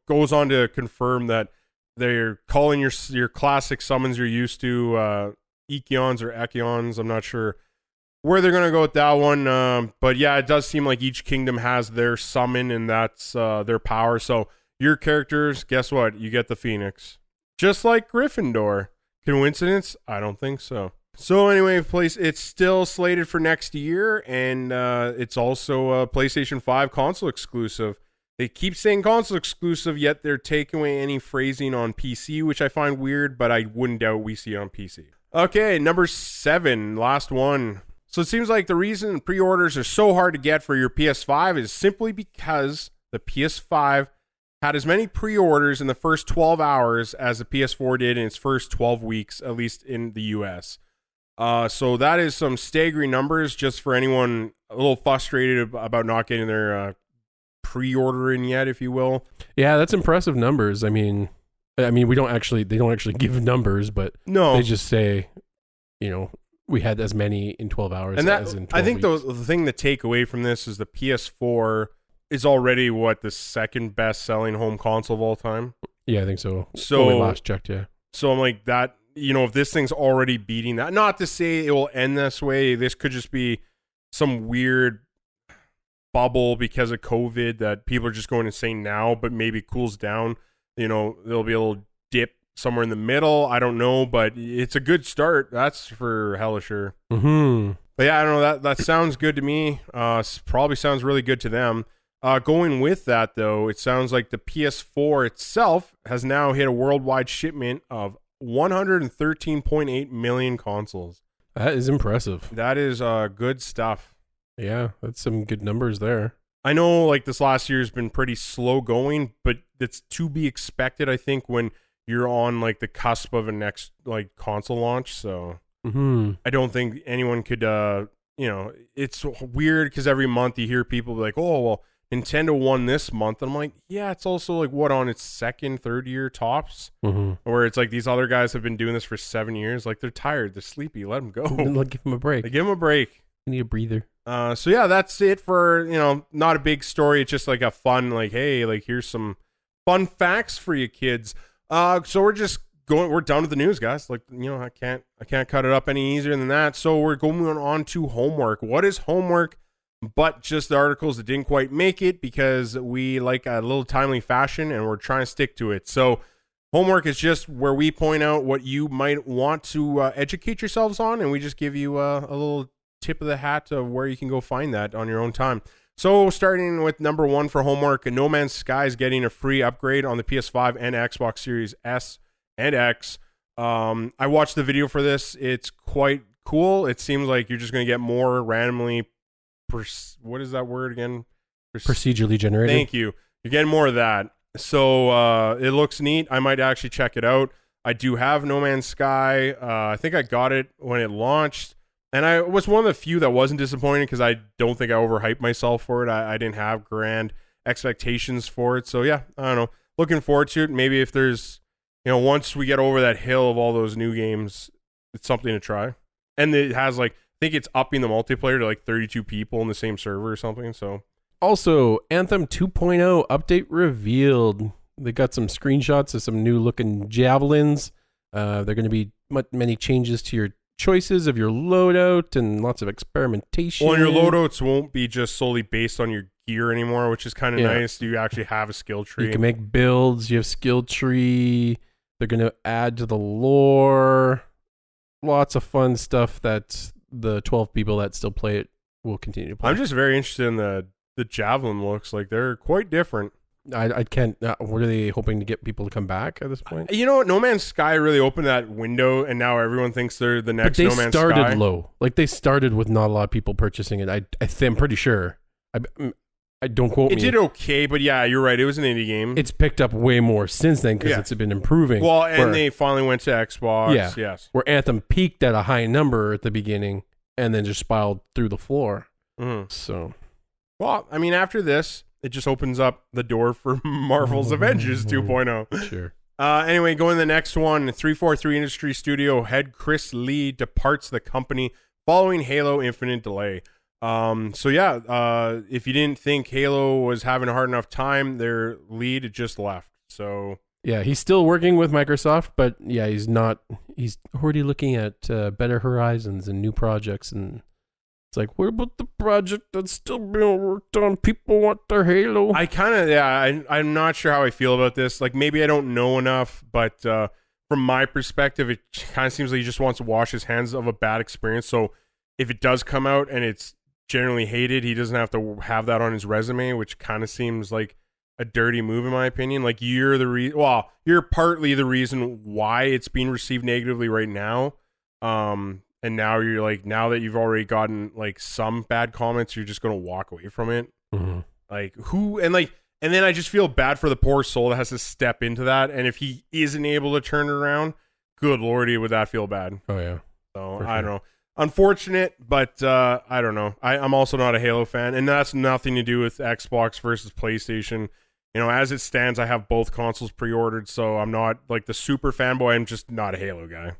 goes on to confirm that they're calling your classic summons you're used to Echions or Echions. I'm not sure where they're gonna go with that one. But yeah, it does seem like each kingdom has their summon, and that's their power. So your characters, guess what? You get the Phoenix, just like Gryffindor. Coincidence? I don't think so. So anyway, it's still slated for next year, and it's also a PlayStation 5 console exclusive. They keep saying console exclusive, yet they're taking away any phrasing on PC, which I find weird, but I wouldn't doubt we see it on PC. Okay, number 7, last one. So it seems like the reason pre-orders are so hard to get for your PS5 is simply because the PS5 had as many pre-orders in the first 12 hours as the PS4 did in its first 12 weeks, at least in the US. So that is some staggering numbers just for anyone a little frustrated about not getting their pre-order in yet, if you will. Yeah, that's impressive numbers. I mean, they don't actually give numbers, but no, they just say, we had as many in 12 hours and as in 12 I think weeks. the thing to take away from this is the PS4 is already the second best selling home console of all time. Yeah, I think so. So when we last checked, yeah. So I'm like that, if this thing's already beating that, not to say it will end this way. This could just be some weird bubble because of COVID that people are just going insane now, but maybe cools down. There'll be a little dip somewhere in the middle. I don't know, but it's a good start. That's for hella sure. Mm-hmm. But yeah, I don't know. That sounds good to me. Probably sounds really good to them. Going with that, though, it sounds like the PS4 itself has now hit a worldwide shipment of 113.8 million consoles. That is impressive. That is good stuff. Yeah, that's some good numbers there. I know like this last year has been pretty slow going, but it's to be expected, I think, when you're on like the cusp of a next like console launch. So I don't think anyone could, it's weird because every month you hear people be like, oh, well, Nintendo won this month. And I'm like, yeah, it's also like what, on its second, third year tops? Where it's like these other guys have been doing this for 7 years. Like they're tired, they're sleepy, let them go. Give them a break. Give them a break. You need a breather. So yeah, that's it for, not a big story. It's just like a fun, like, hey, like here's some fun facts for you kids. So we're done with the news, guys. Like, I can't cut it up any easier than that. So we're going on to homework. What is homework but just the articles that didn't quite make it because we like a little timely fashion and we're trying to stick to it. So homework is just where we point out what you might want to educate yourselves on, and we just give you a little tip of the hat of where you can go find that on your own time. So starting with number 1 for homework, No Man's Sky is getting a free upgrade on the PS5 and Xbox Series S and X. I watched the video for this. It's quite cool. It seems like you're just going to get more randomly, what is that word again? Procedurally generated. Thank you. You're getting more of that. So it looks neat. I might actually check it out. I do have No Man's Sky. I think I got it when it launched. And I was one of the few that wasn't disappointed because I don't think I overhyped myself for it. I didn't have grand expectations for it. So yeah, I don't know. Looking forward to it. Maybe if there's, once we get over that hill of all those new games, it's something to try. And it has like, I think it's upping the multiplayer to like 32 people in the same server or something. So also, Anthem 2.0 update revealed. They got some screenshots of some new looking javelins. They're going to be many changes to your choices of your loadout and lots of experimentation. Well, your loadouts won't be just solely based on your gear anymore, which is kind of nice. You actually have a skill tree. You can make builds. You have skill tree. They're going to add to the lore. Lots of fun stuff that the 12 people that still play it will continue to play. I'm just very interested in the javelin looks. Like they're quite different. I can't. What are they hoping to get people to come back at this point? You know what? No Man's Sky really opened that window, and now everyone thinks they're the next No Man's Sky. But they started low. Like they started with not a lot of people purchasing it. I'm pretty sure. I don't quote me. It did okay, but yeah, you're right. It was an indie game. It's picked up way more since then because it's been improving. Well, and they finally went to Xbox. Yeah. Yes. Where Anthem peaked at a high number at the beginning and then just spiraled through the floor. So, well, I mean, after this, it just opens up the door for Marvel's Avengers 2.0. Sure. Anyway, going to the next one. 343 Industry Studio head Chris Lee departs the company following Halo Infinite delay. So yeah, if you didn't think Halo was having a hard enough time, their lead just left. So yeah, he's still working with Microsoft, but yeah, he's already looking at better horizons and new projects, and it's like, what about the project that's still being worked on? People want their Halo. I'm not sure how I feel about this. Like maybe I don't know enough, but from my perspective, it kind of seems like he just wants to wash his hands of a bad experience. So if it does come out and it's generally hated, he doesn't have to have that on his resume, which kind of seems like a dirty move in my opinion. Like you're partly the reason why it's being received negatively right now. And now you're like, now that you've already gotten like some bad comments, you're just going to walk away from it. Like who, and then I just feel bad for the poor soul that has to step into that. And if he isn't able to turn it around, good Lordy, would that feel bad? Oh yeah. So I don't know. Unfortunate, but I don't know. I'm also not a Halo fan, and that's nothing to do with Xbox versus PlayStation. As it stands, I have both consoles pre-ordered, so I'm not like the super fanboy. I'm just not a Halo guy.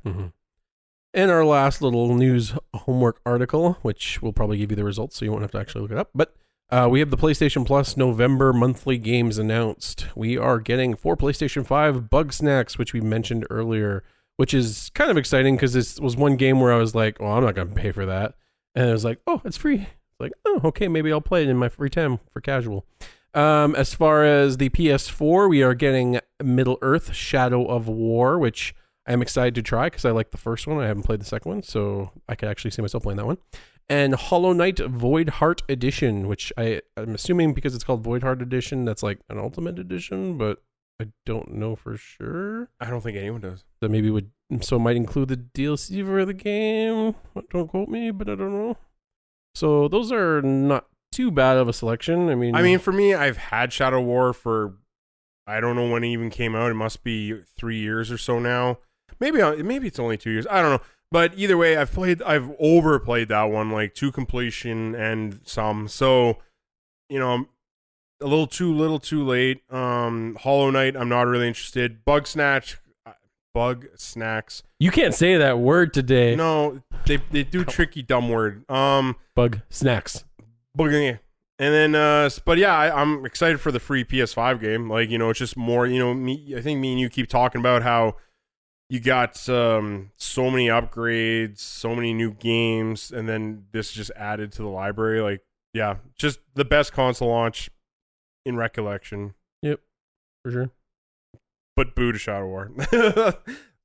And our last little news homework article, which will probably give you the results, so you won't have to actually look it up. But We have the PlayStation Plus November monthly games announced. We are getting 4 PlayStation 5 Bug Snacks, which we mentioned earlier, which is kind of exciting because this was one game where I was like, oh, I'm not going to pay for that. And I was like, oh, it's free. It's like, oh, okay, maybe I'll play it in my free time for casual. As far as the PS4, we are getting Middle-earth Shadow of War, which I'm excited to try because I like the first one. I haven't played the second one, so I could actually see myself playing that one. And Hollow Knight Void Heart Edition, which I'm assuming because it's called Void Heart Edition, that's like an Ultimate Edition, but I don't know for sure. I don't think anyone does. That maybe would, so it might include the DLC for the game. Don't quote me, but I don't know. So those are not too bad of a selection. I mean, for me, I've had Shadow War for, I don't know when it even came out. It must be 3 years or so now. Maybe it's only 2 years. I don't know. But either way, I've overplayed that one, like to completion and some. So, a little too late. Hollow Knight, I'm not really interested. Bug Snacks. You can't say that word today. No, they do tricky dumb word. Bug Snacks. And then, but yeah, I'm excited for the free PS5 game. Like, it's just more, I think me and you keep talking about how you got so many upgrades, so many new games, and then this just added to the library. Like, yeah, just the best console launch in recollection. Yep, for sure. But boo to Shadow War.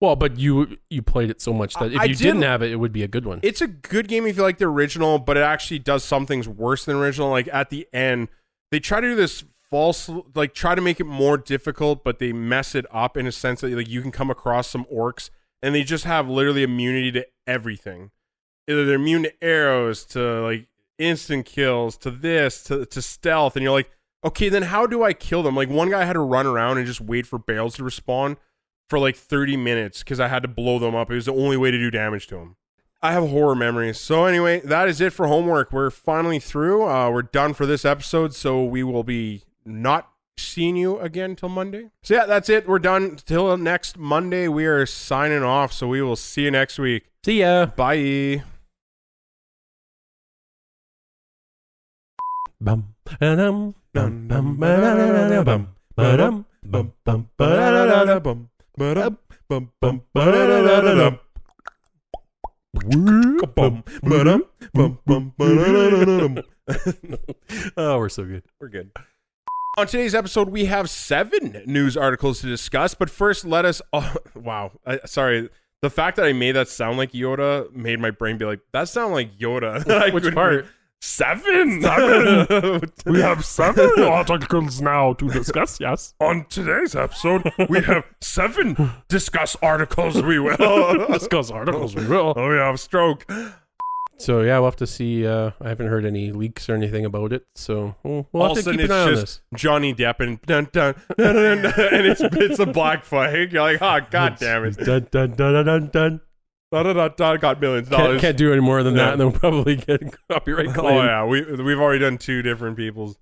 Well, but you played it so much that if you didn't have it, it would be a good one. It's a good game if you like the original, but it actually does some things worse than the original. Like at the end, they try to do this false, like try to make it more difficult, but they mess it up in a sense that like you can come across some orcs and they just have literally immunity to everything. Either they're immune to arrows, to like instant kills, to this, to stealth, and you're like, okay, then how do I kill them? Like one guy had to run around and just wait for barrels to respawn for like 30 minutes because I had to blow them up. It was the only way to do damage to them. I have horror memories. So anyway, that is it for homework. We're finally through. We're done for this episode, so we will be not seeing you again till Monday. So yeah, that's it. We're done till next Monday. We are signing off, so we will see you next week. See ya. Bye. Bum, ba-dum, bum, bum, ba-da-da-da-da-bum, ba-dum, bum, bum, ba-da-da-da-da-bum, ba-dum, bum, bum, ba-da-da-da-da-dum. Oh, we're so good. We're good. On today's episode, we have 7 news articles to discuss, but first let us... Oh, wow. Sorry. The fact that I made that sound like Yoda made my brain be like, that sound like Yoda. Which part? 7? We have 7 articles now to discuss, yes. On today's episode, we have 7 discuss articles we will. Discuss articles we will. Oh, yeah, stroke. So yeah, we'll have to see. I haven't heard any leaks or anything about it, so we'll All have of a to keep sudden, an eye on it's this. just Johnny Depp and dun, dun, dun, dun, dun, and it's a black flag. You're like, oh, god damn it. Dun, dun, dun, dun, dun, dun. Got millions of dollars. Can't do any more than that, and then we'll probably get copyright claim. Oh yeah, we've already done 2 different people's.